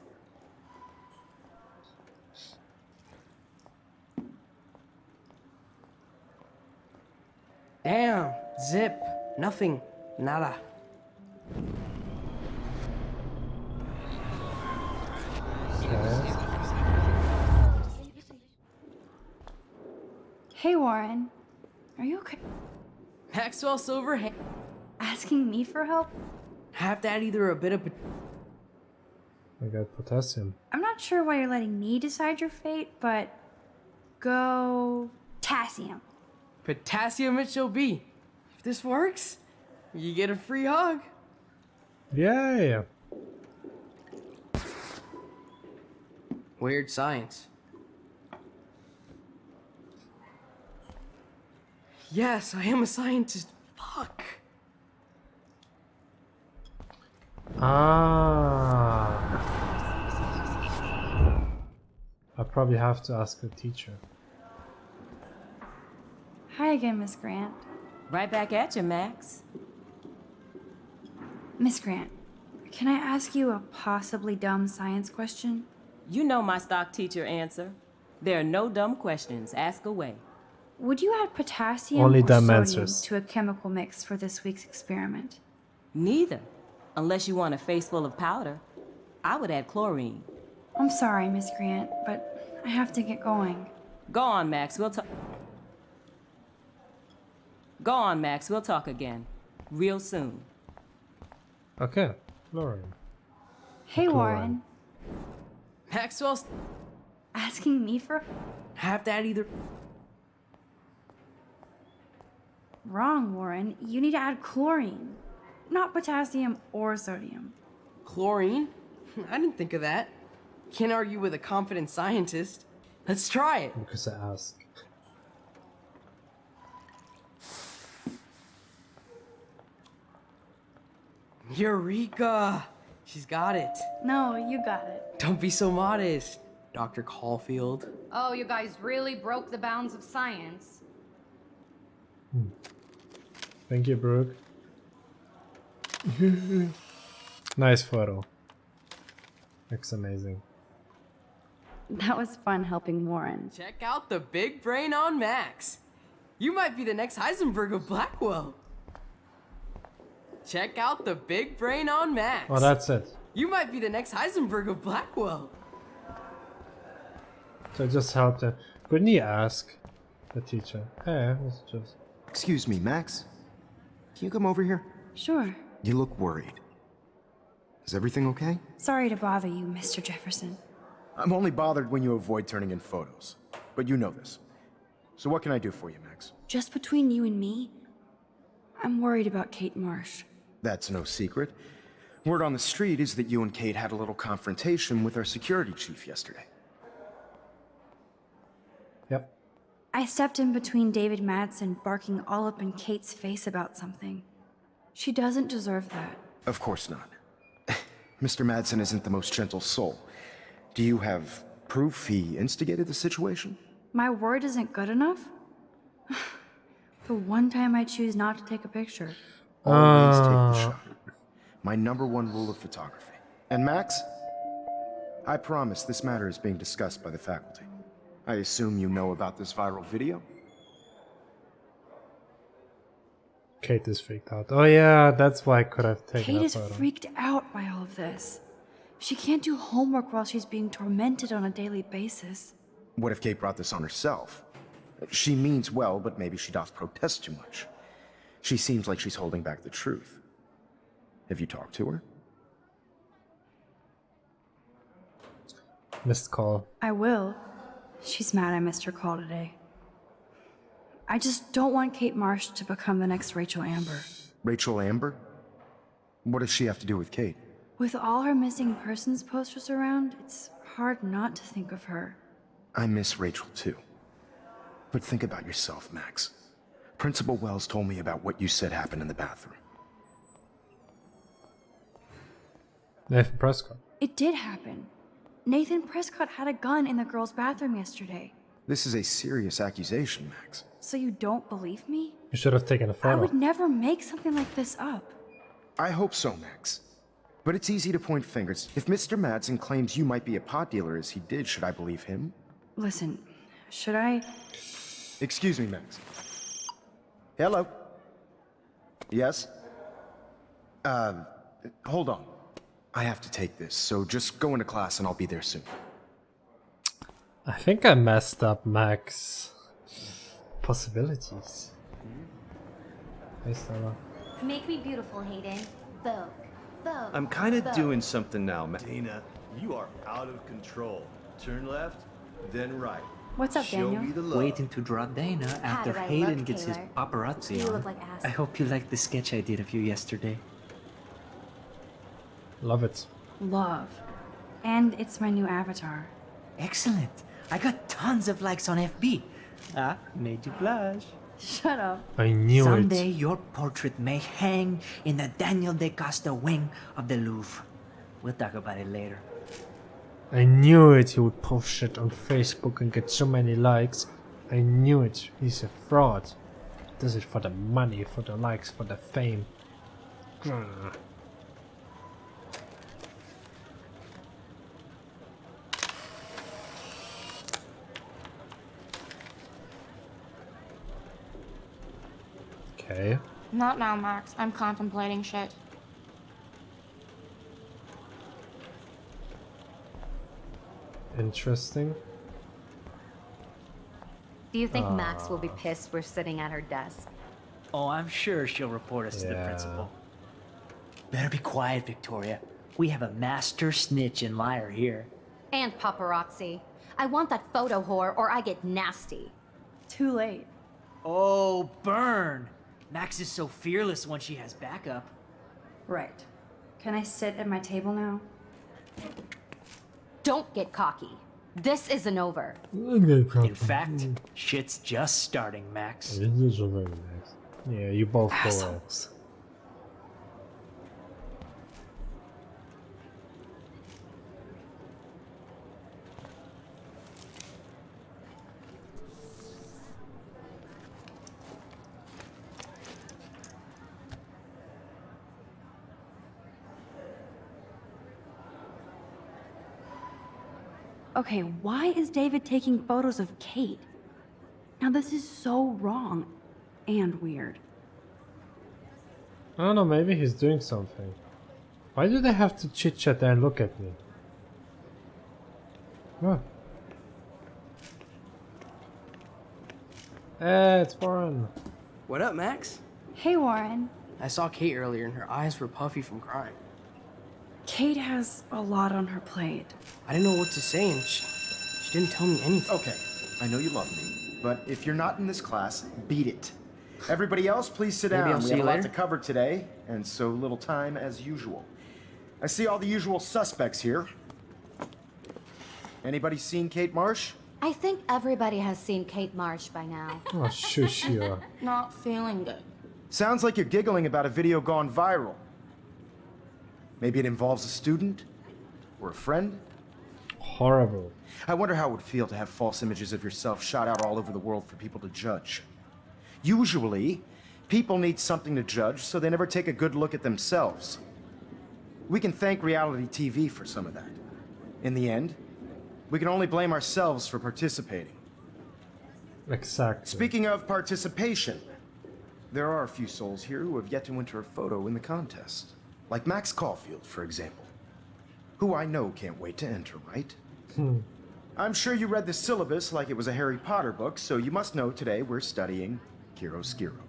Damn. Zip. Nothing. Nada. Hey, Warren. Are you okay? Maxwell Silver Asking me for help? Have to add either a bit of I got potassium. I'm not sure why you're letting me decide your fate, but go potassium. potassium it shall be. If this works, you get a free hug. Yay! Weird science. Yes, I am a scientist. Fuck. Ah. I probably have to ask the teacher. Hi again, Miss Grant. Right back at you, Max. Miss Grant, can I ask you a possibly dumb science question? You know my stock teacher answer. There are no dumb questions. Ask away. Would you add potassium Only or dumb sodium answers. to a chemical mix for this week's experiment? Neither. Unless you want a face full of powder. I would add chlorine. I'm sorry, Miss Grant, but I have to get going. Go on, Max. We'll talk. Go on, Max. We'll talk again. Real soon. Okay, Lauren. Hey, Chlorine. Warren. Maxwell's Asking me for... have to add either. Wrong, Warren. You need to add chlorine, not potassium or sodium. Chlorine? I didn't think of that. Can't argue with a confident scientist. Let's try it. Because I asked. Eureka! She's got it. No, you got it. Don't be so modest, Dr. Caulfield. Oh, you guys really broke the bounds of science. Thank you, Brooke. Nice photo. Looks amazing. That was fun helping Warren. Check out the big brain on Max. You might be the next Heisenberg of Blackwell. Check out the big brain on Max. Oh, that's it. You might be the next Heisenberg of Blackwell. So I just helped him. Couldn't he ask the teacher? Hey, it's just... Excuse me, Max. Can you come over here? Sure. You look worried. Is everything okay? Sorry to bother you, Mr. Jefferson. I'm only bothered when you avoid turning in photos. But you know this. So what can I do for you, Max? Just between you and me, I'm worried about Kate Marsh. That's no secret. Word on the street is that you and Kate had a little confrontation with our security chief yesterday. Yep. I stepped in between David Madsen barking all up in Kate's face about something. She doesn't deserve that. Of course not. Mr. Madsen isn't the most gentle soul. Do you have proof he instigated the situation? My word isn't good enough? The one time I choose not to take a picture. Always take the shot. My #1 rule of photography. And Max, I promise this matter is being discussed by the faculty. I assume you know about this viral video? Kate is freaked out. Oh yeah, that's why I could have taken Kate a is photo. freaked out by all of this. She can't do homework while she's being tormented on a daily basis. What if Kate brought this on herself? She means well, but maybe she doth protest too much. She seems like she's holding back the truth. Have you talked to her? Missed call. I will. She's mad I missed her call today. I just don't want Kate Marsh to become the next Rachel Amber. Rachel Amber? What does she have to do with Kate? With all her missing persons posters around, it's hard not to think of her. I miss Rachel too. But think about yourself, Max. Principal Wells told me about what you said happened in the bathroom. Nathan Prescott. It did happen. Nathan Prescott had a gun in the girls' bathroom yesterday. This is a serious accusation, Max. So you don't believe me? You should have taken a I photo. would never make something like this up. I hope so, Max. But it's easy to point fingers. If Mr. Madsen claims you might be a pot dealer as he did, should I believe him? Listen, should I? Excuse me, Max. Hello? Yes? Hold on. I have to take this, so just go into class and I'll be there soon. I think I messed up Max. Possibilities. Hey, Stella. Make me beautiful, Hayden. Vogue. Vogue. I'm kind of Vogue. doing something now, Dana. You are out of control. Turn left, then right. What's up, Show Daniel? me the love. Waiting to draw Dana after do I Hayden look, gets his Taylor? paparazzi You on. look like ass. I hope you like the sketch I did of you yesterday. Love it. Love. And it's my new avatar. Excellent. I got tons of likes on FB. Ah, made you blush. Shut up. I knew Someday it. your portrait may hang in the Daniel de Costa wing of the Louvre. We'll talk about it later. I knew it. He would post shit on Facebook and get so many likes. I knew it. He's a fraud. Does it for the money, for the likes, for the fame. Grr. Okay. Not now, Max. I'm contemplating shit. Interesting. Do you think Max will be pissed we're sitting at her desk? Oh, I'm sure she'll report us to the Yeah. principal. Better be quiet, Victoria. We have a master snitch and liar here. And paparazzi. I want that photo whore or I get nasty. Too late. Oh, burn! Max is so fearless when she has backup. Right. Can I sit at my table now? Don't get cocky. This isn't over. In fact, shit's just starting, Max. Yeah, you both go away. Assholes. Okay, why is David taking photos of Kate? Now this is so wrong and weird. I don't know, maybe he's doing something. Why do they have to chit chat and look at me? Huh. Hey, it's Warren. What up, Max? Hey, Warren. I saw Kate earlier and her eyes were puffy from crying. Kate has a lot on her plate. I didn't know what to say and she didn't tell me anything. Okay, I know you love me, but if you're not in this class, beat it. Everybody else, please sit Maybe down. I'll We see have a you lot later. to cover today, and so little time as usual. I see all the usual suspects here. Anybody seen Kate Marsh? I think everybody has seen Kate Marsh by now. Oh, shush you. Not feeling good. Sounds like you're giggling about a video gone viral. Maybe it involves a student? Or a friend? Horrible. I wonder how it would feel to have false images of yourself shot out all over the world for people to judge. Usually, people need something to judge, so they never take a good look at themselves. We can thank reality TV for some of that. In the end, we can only blame ourselves for participating. Exactly. Speaking of participation, there are a few souls here who have yet to enter a photo in the contest. Like Max Caulfield, for example. Who I know can't wait to enter, right? I'm sure you read the syllabus like it was a Harry Potter book, so you must know today we're studying chiaroscuro.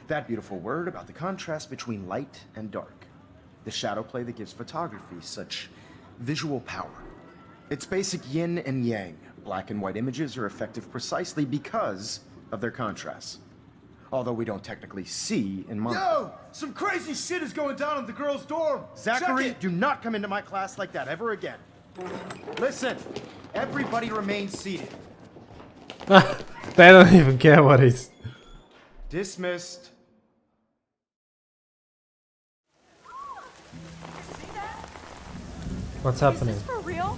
That beautiful word about the contrast between light and dark. The shadow play that gives photography such visual power. It's basic yin and yang. Black and white images are effective precisely because of their contrast. Although we don't technically see in mono. Yo! Some crazy shit is going down in the girls' dorm! Zachary, Check it. do not come into my class like that ever again. Listen, everybody remain seated. They don't even care what he's... Dismissed. What's happening? Is this for real?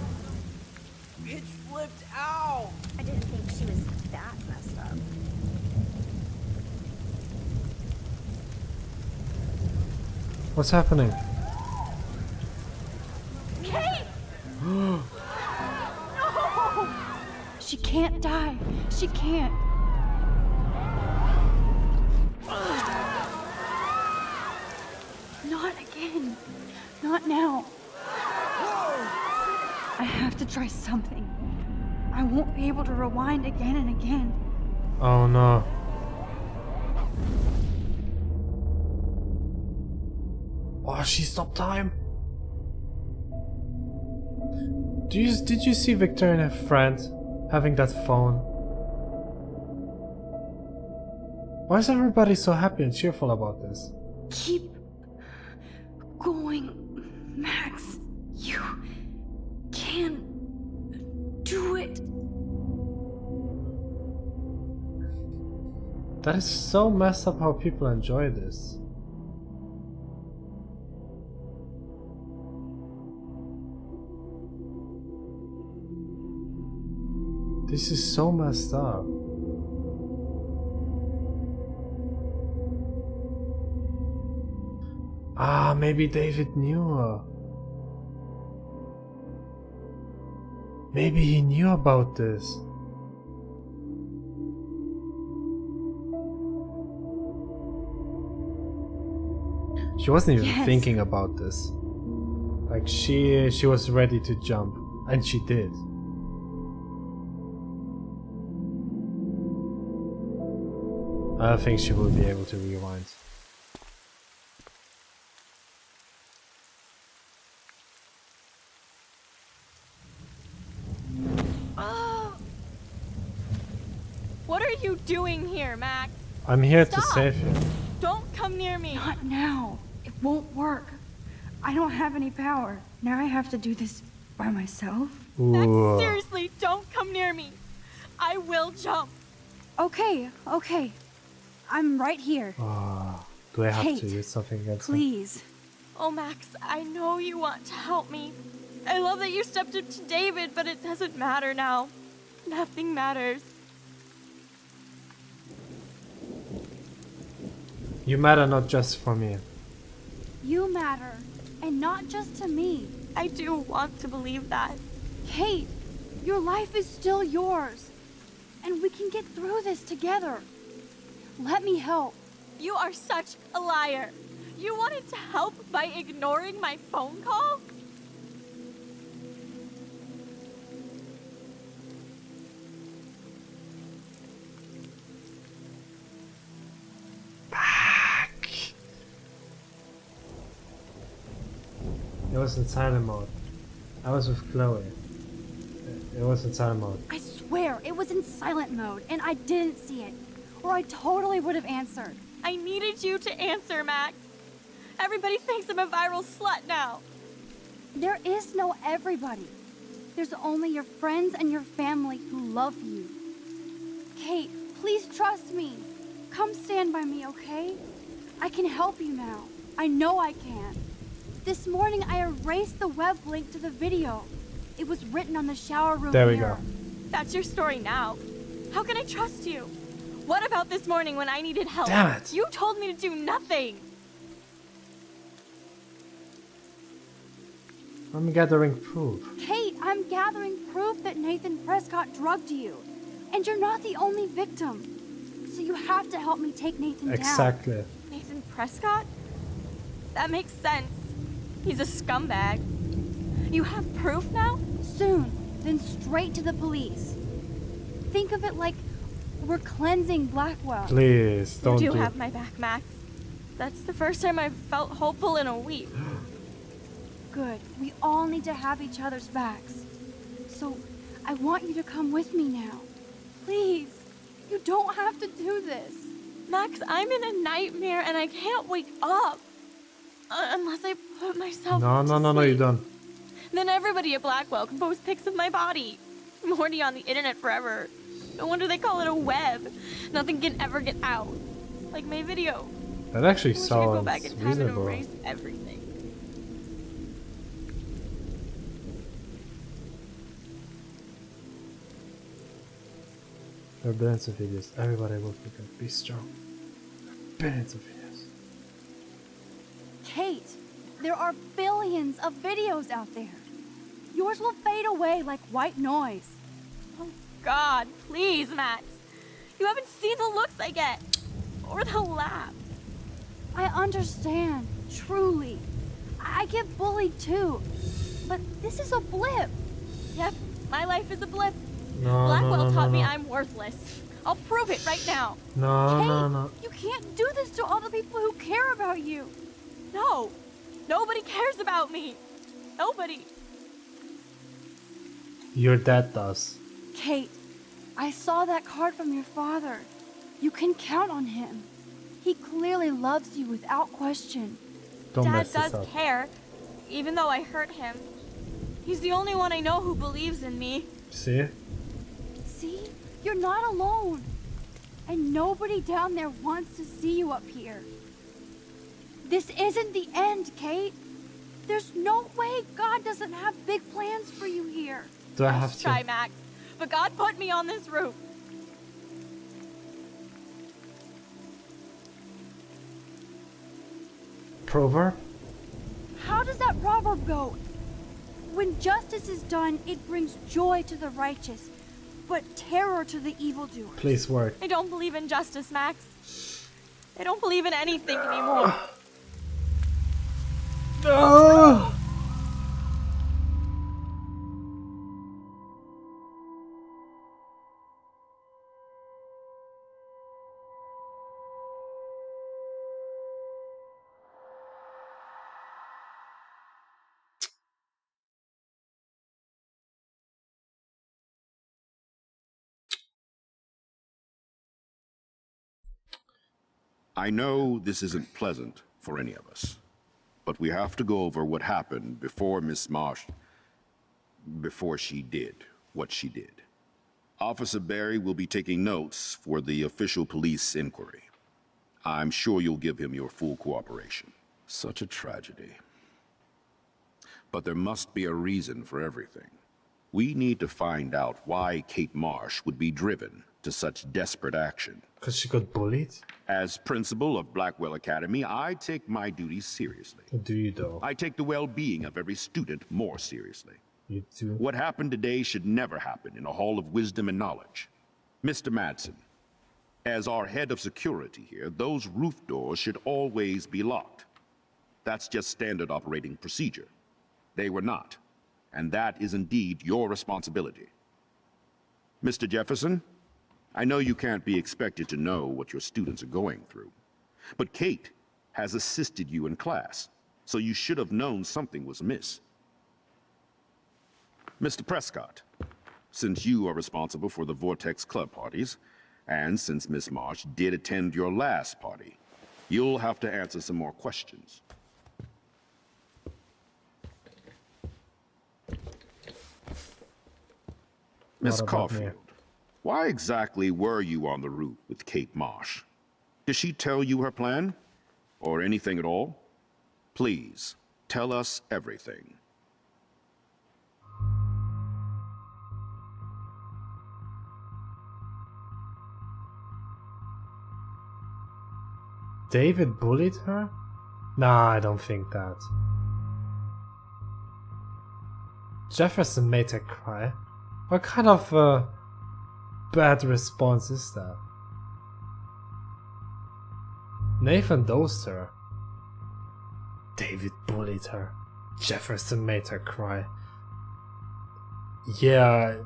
Bitch flipped out! I didn't think she was that messed up. What's happening? Kate! No! She can't die. She can't. Not again. Not now. I have to try something. I won't be able to rewind again and again. Oh no. Oh, she stopped time. Did you see Victor and her friend having that phone? Why is everybody so happy and cheerful about this? Keep going, Max. You can do it. That is so messed up how people enjoy this. This is so messed up. Ah, maybe David knew her. Maybe he knew about this. She wasn't even thinking about this. Like she was ready to jump, and she did. I don't think she will be able to rewind. What are you doing here, Max? I'm here Stop. to save you. Don't come near me. Not now. It won't work. I don't have any power. Now I have to do this by myself. Max, Ooh. seriously, don't come near me. I will jump. Okay. I'm right here. Oh, do I have Kate, to use something against him? Please. Oh, Max, I know you want to help me. I love that you stepped up to David, but it doesn't matter now. Nothing matters. You matter not just for me. You matter. And not just to me. I do want to believe that. Kate, your life is still yours. And we can get through this together. Let me help. You are such a liar. You wanted to help by ignoring my phone call? It was in silent mode. I was with Chloe. It was in silent mode. I swear swear it was in silent mode and I didn't see it, or I totally would have answered. I needed you to answer, Max. Everybody thinks I'm a viral slut now. There is no everybody. There's only your friends and your family who love you. Kate, please trust me. Come stand by me, okay? I can help you now. I know I can. This morning I erased the web link to the video. It was written on the shower room There we mirror. go. That's your story now. How can I trust you? What about this morning when I needed help? Damn it. You told me to do nothing. I'm gathering proof. Kate, I'm gathering proof that Nathan Prescott drugged you. And you're not the only victim. So you have to help me take Nathan down. Exactly. Nathan Prescott? That makes sense. He's a scumbag. You have proof now? Soon, then straight to the police. Think of it like we're cleansing Blackwell. Please, don't You do do have my back, Max. That's the first time I've felt hopeful in a week. Good. We all need to have each other's backs. So, I want you to come with me now. Please. You don't have to do this. Max, I'm in a nightmare and I can't wake up. Unless I put myself No, you don't. Then everybody at Blackwell can post pics of my body. I'm already on the internet forever. No wonder they call it a web. Nothing can ever get out. Like my video. That actually I wish I could go sounds back in time and reasonable. erase everything. There are billions of videos. Everybody will forget. Be strong. Billions of videos. Kate, there are billions of videos out there. Yours will fade away like white noise. Oh God, please, Max. You haven't seen the looks I get. Or the laughs. I understand, truly. I get bullied too. But this is a blip. Yep, my life is a blip. No, Blackwell taught me no. I'm worthless. I'll prove it right now. No. You can't do this to all the people who care about you. No, nobody cares about me. Nobody. Your dad does. Kate, I saw that card from your father. You can count on him. He clearly loves you without question. Don't Dad mess this does up. care, even though I hurt him. He's the only one I know who believes in me. See? See? You're not alone. And nobody down there wants to see you up here. This isn't the end, Kate. There's no way God doesn't have big plans for you here. Do I have Try, to? Max. But God put me on this route. Proverb? How does that proverb go? When justice is done, it brings joy to the righteous, but terror to the evildoer. Please work. I don't believe in justice, Max. I don't believe in anything anymore. No! I know this isn't pleasant for any of us, but we have to go over what happened before Miss Marsh... before she did what she did. Officer Barry will be taking notes for the official police inquiry. I'm sure you'll give him your full cooperation. Such a tragedy. But there must be a reason for everything. We need to find out why Kate Marsh would be driven to such desperate action. Because she got bullied? As principal of Blackwell Academy, I take my duties seriously. Do you though? I take the well-being of every student more seriously. You do? What happened today should never happen in a hall of wisdom and knowledge. Mr. Madsen, as our head of security here, those roof doors should always be locked. That's just standard operating procedure. They were not, and that is indeed your responsibility. Mr. Jefferson, I know you can't be expected to know what your students are going through, but Kate has assisted you in class, so you should have known something was amiss. Mr. Prescott, since you are responsible for the Vortex Club parties, and since Miss Marsh did attend your last party, you'll have to answer some more questions. Miss Caulfield, why exactly were you on the route with Kate Marsh? Did she tell you her plan? Or anything at all? Please, tell us everything. David bullied her? Nah, I don't think that. Jefferson made her cry. What kind of bad response is that? Nathan dosed her. David bullied her. Jefferson made her cry. Yeah, it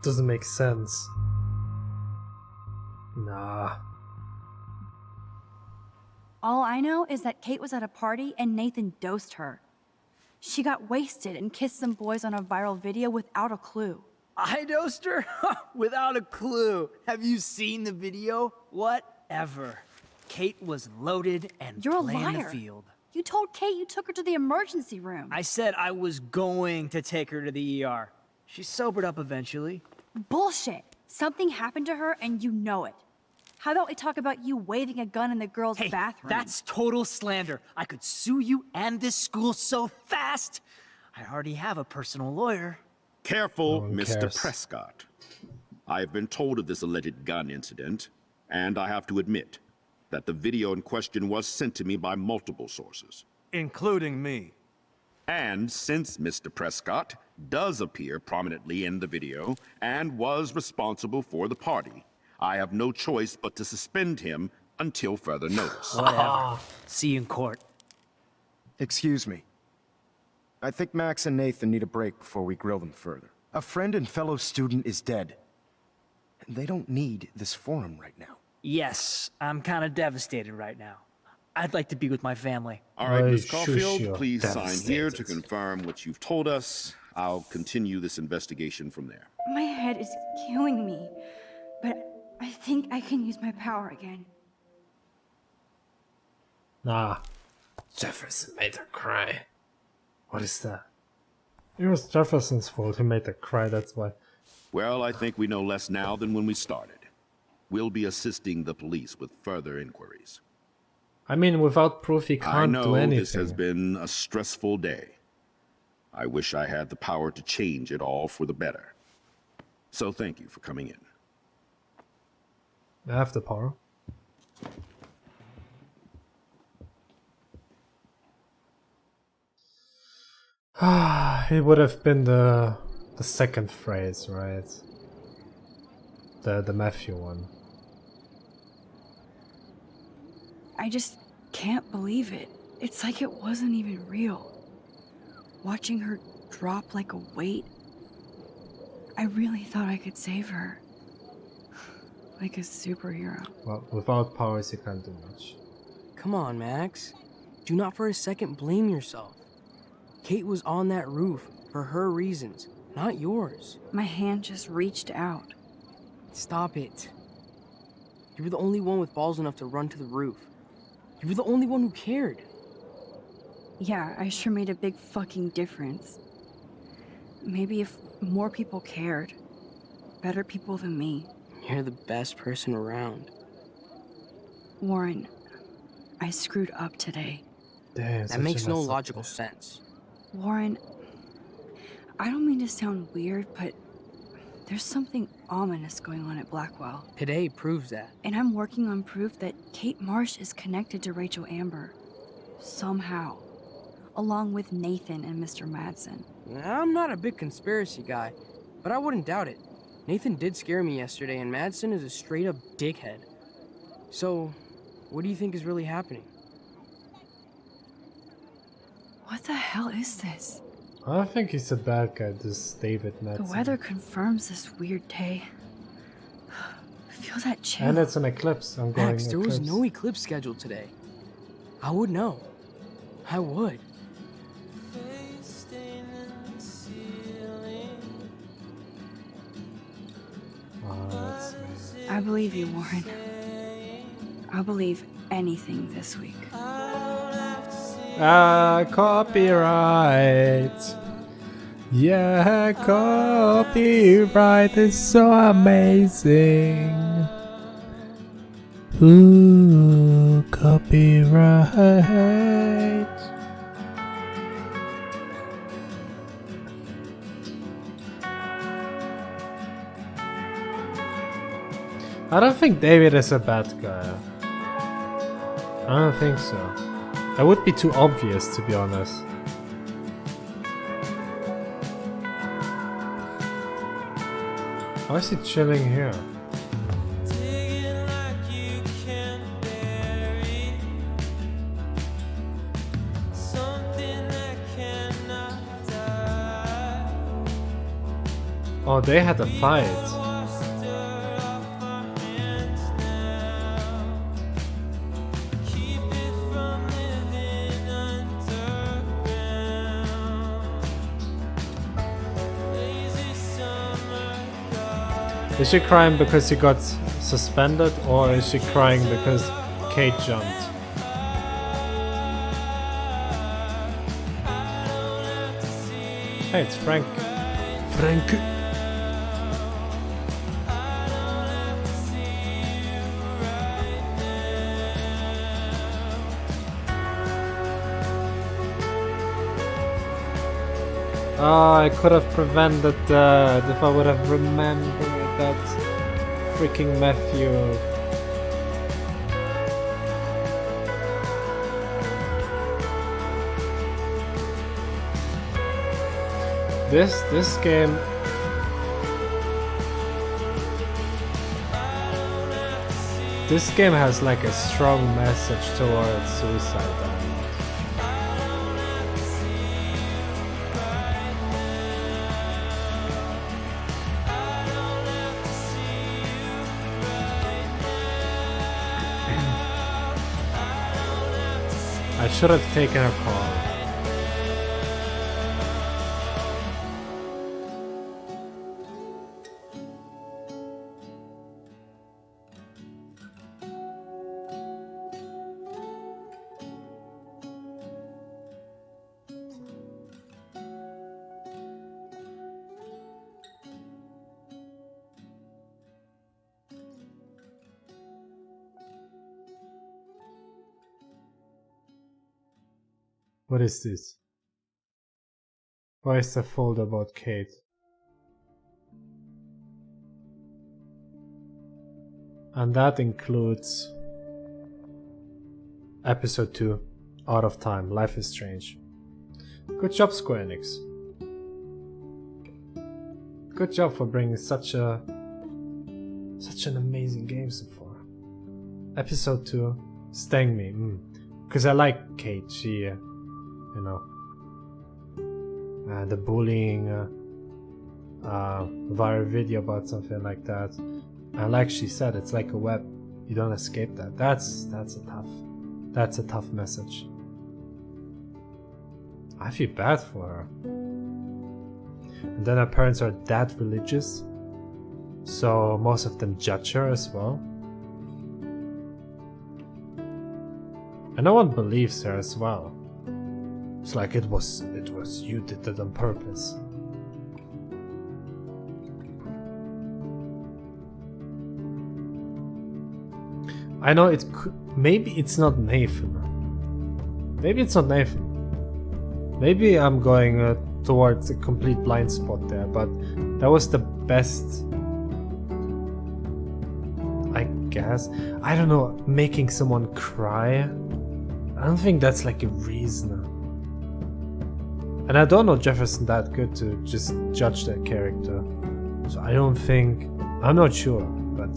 doesn't make sense. Nah. All I know is that Kate was at a party and Nathan dosed her. She got wasted and kissed some boys on a viral video without a clue. I dosed her? Without a clue. Have you seen the video? Whatever. Kate was loaded and You're a playing liar. the field. You told Kate you took her to the emergency room. I said I was going to take her to the ER. She sobered up eventually. Bullshit. Something happened to her and you know it. How about we talk about you waving a gun in the girls' bathroom? That's total slander. I could sue you and this school so fast. I already have a personal lawyer. Careful, No one Mr. cares. Prescott. I have been told of this alleged gun incident, and I have to admit that the video in question was sent to me by multiple sources. Including me. And since Mr. Prescott does appear prominently in the video and was responsible for the party, I have no choice but to suspend him until further notice. Whatever. See you in court. Excuse me. I think Max and Nathan need a break before we grill them further. A friend and fellow student is dead. They don't need this forum right now. Yes, I'm kind of devastated right now. I'd like to be with my family. All right, Ms. shush, Caulfield, you're please sign here to devastated. confirm what you've told us. I'll continue this investigation from there. My head is killing me, but I think I can use my power again. Nah. Jefferson made her cry. What is that? It was Jefferson's fault he made her cry, that's why. Well, I think we know less now than when we started. We'll be assisting the police with further inquiries. I mean, without proof he I can't do know anything. this has been a stressful day. I wish I had the power to change it all for the better. So thank you for coming in. I have the power. It would have been the second phrase, right? The Matthew one. I just can't believe it. It's like it wasn't even real. Watching her drop like a weight, I really thought I could save her. Like a superhero. Well, without powers you can't do much. Come on, Max. Do not for a second blame yourself. Kate was on that roof for her reasons, not yours. My hand just reached out. Stop it. You were the only one with balls enough to run to the roof. You were the only one who cared. Yeah, I sure made a big fucking difference. Maybe if more people cared. Better people than me. You're the best person around. Warren, I screwed up today. Damn, That makes no logical sense. Warren, I don't mean to sound weird, but there's something ominous going on at Blackwell. Today proves that. And I'm working on proof that Kate Marsh is connected to Rachel Amber. Somehow. Along with Nathan and Mr. Madsen. I'm not a big conspiracy guy, but I wouldn't doubt it. Nathan did scare me yesterday, and Madsen is a straight-up dickhead. So, what do you think is really happening? What the hell is this? I think he's a bad guy, this David Madsen. The weather confirms this weird day. Feel that chill. And it's an eclipse. I'm going Max, there was eclipse. no eclipse scheduled today. I would know. I would. I believe you, Warren. I'll believe anything this week. Copyright. Yeah, copyright is so amazing. Ooh, copyright. I don't think David is a bad guy. I don't think so. That would be too obvious, to be honest. Why is he chilling here? Oh, they had a fight. Is she crying because he got suspended, or is she crying because Kate jumped? Hey, it's Frank. Frank. Oh, I could have prevented that if I would have remembered that freaking Matthew. This game. This game has like a strong message towards suicide. I should have taken a call. What is this? Why is the folder about Kate? And that includes episode 2, Out of Time, Life is Strange. Good job, Square Enix. Good job for bringing such an amazing game so far. Episode 2, Stang Me, because I like Kate, she you know, the bullying viral video about something like that, and like she said, it's like a web, you don't escape that. That's a tough message. I feel bad for her. And then her parents are that religious, so most of them judge her as well, and no one believes her as well. It's like it was you did it on purpose. I know it could, maybe it's not Nathan. Maybe it's not Nathan. Maybe I'm going towards a complete blind spot there, but that was the best, I guess. I don't know, making someone cry. I don't think that's like a reason. And I don't know Jefferson that good to just judge that character. So I don't think, I'm not sure, but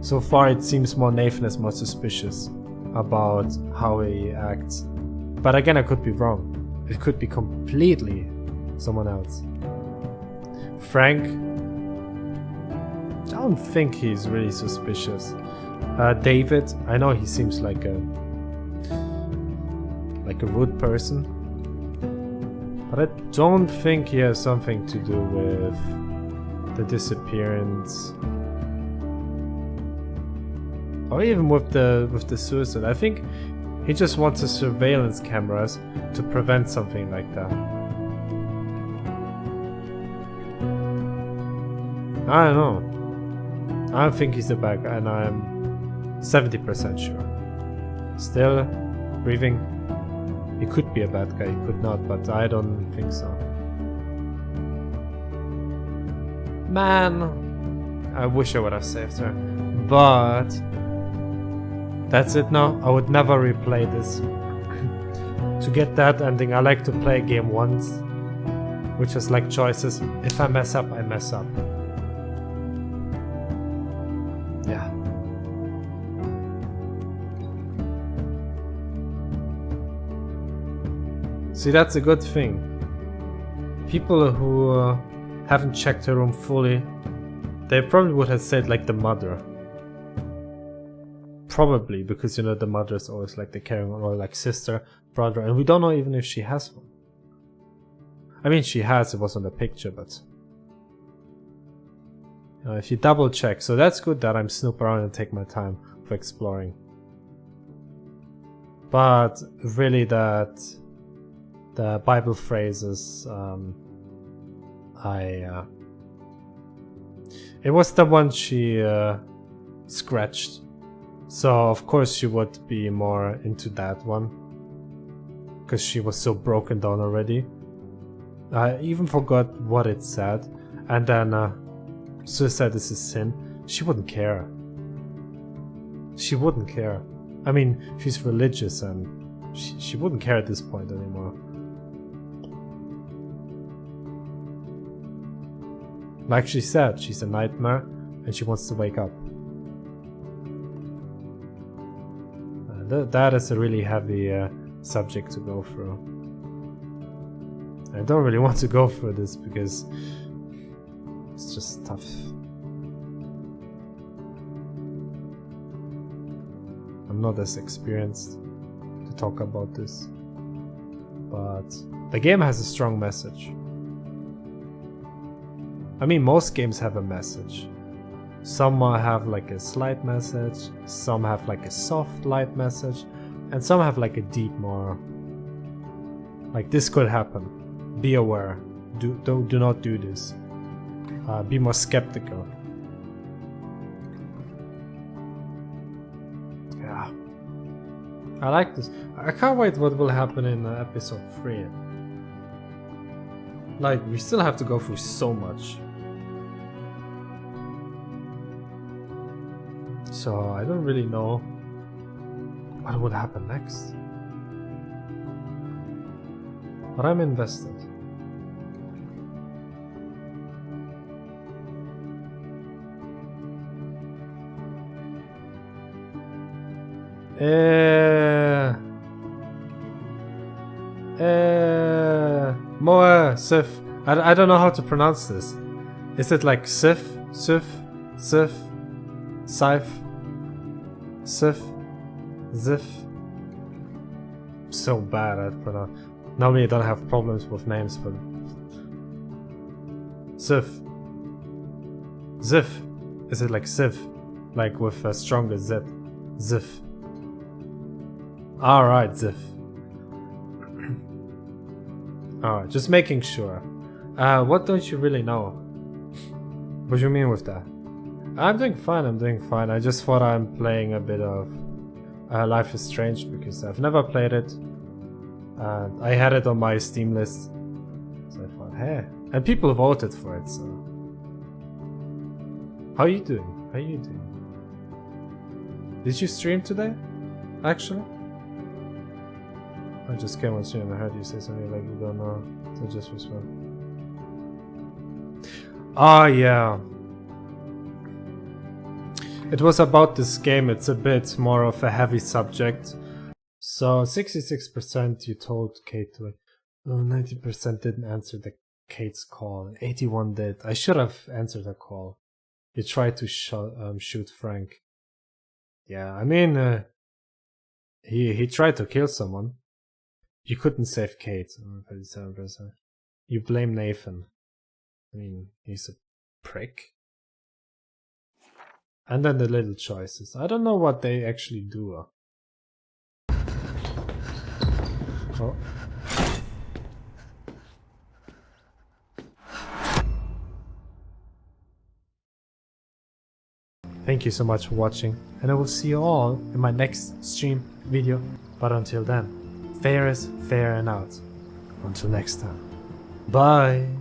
so far it seems more Nathan is more suspicious about how he acts. But again, I could be wrong. It could be completely someone else. Frank, I don't think he's really suspicious. David, I know he seems like a rude person, but I don't think he has something to do with the disappearance Or even with the suicide. I think he just wants the surveillance cameras to prevent something like that. I don't know. I don't think he's the bad guy, and I'm 70% sure. Still breathing. He could be a bad guy, he could not, but I don't think so. Man, I wish I would have saved her, but that's it now. I would never replay this. To get that ending, I like to play a game once, which is like choices. If I mess up, I mess up. Yeah. See, that's a good thing. People who haven't checked her room fully, they probably would have said like the mother. Probably, because you know the mother is always like the caring or like sister, brother, and we don't know even if she has one. I mean, she has, it was on the picture, but if you double check, so that's good that I'm snoop around and take my time for exploring. But really that the Bible phrases, it was the one she scratched. So of course she would be more into that one, because she was so broken down already. I even forgot what it said, and then suicide is a sin. She wouldn't care. She wouldn't care. I mean, she's religious and she wouldn't care at this point anymore. Like she said, she's a nightmare and she wants to wake up. That is a really heavy subject to go through. I don't really want to go through this because it's just tough. I'm not as experienced to talk about this, but the game has a strong message. I mean, most games have a message. Some have like a slight message, some have like a soft light message, and some have like a deep more like this could happen. Be aware. Do not do this. Be more skeptical. Yeah. I like this. I can't wait what will happen in episode 3. Like, we still have to go through so much. So I don't really know what would happen next. But I'm invested. Moa Sif. I don't know how to pronounce this. Is it like Sif? Sif? Sif? Sif? Sif? Zif? So bad at pronounce. Normally I don't have problems with names, but Sif. Zif. Is it like Sif? Like with a stronger Z. Zif. Alright, Zif. Alright, just making sure. What don't you really know? What do you mean with that? I'm doing fine. I just thought I'm playing a bit of Life is Strange because I've never played it. And I had it on my Steam list. So I thought, hey. And people voted for it, so. How are you doing? Did you stream today? Actually? I just came on stream and I heard you say something like you don't know. So just respond. Oh yeah. It was about this game. It's a bit more of a heavy subject. So 66% you told Kate to. 90% didn't answer the Kate's call. 81 did. I should have answered the call. You tried to shoot Frank. Yeah, I mean, he tried to kill someone. You couldn't save Kate. You blame Nathan. I mean, he's a prick. And then the little choices. I don't know what they actually do. Oh. Thank you so much for watching, and I will see you all in my next stream video. But until then, fair is fair and out. Until next time. Bye!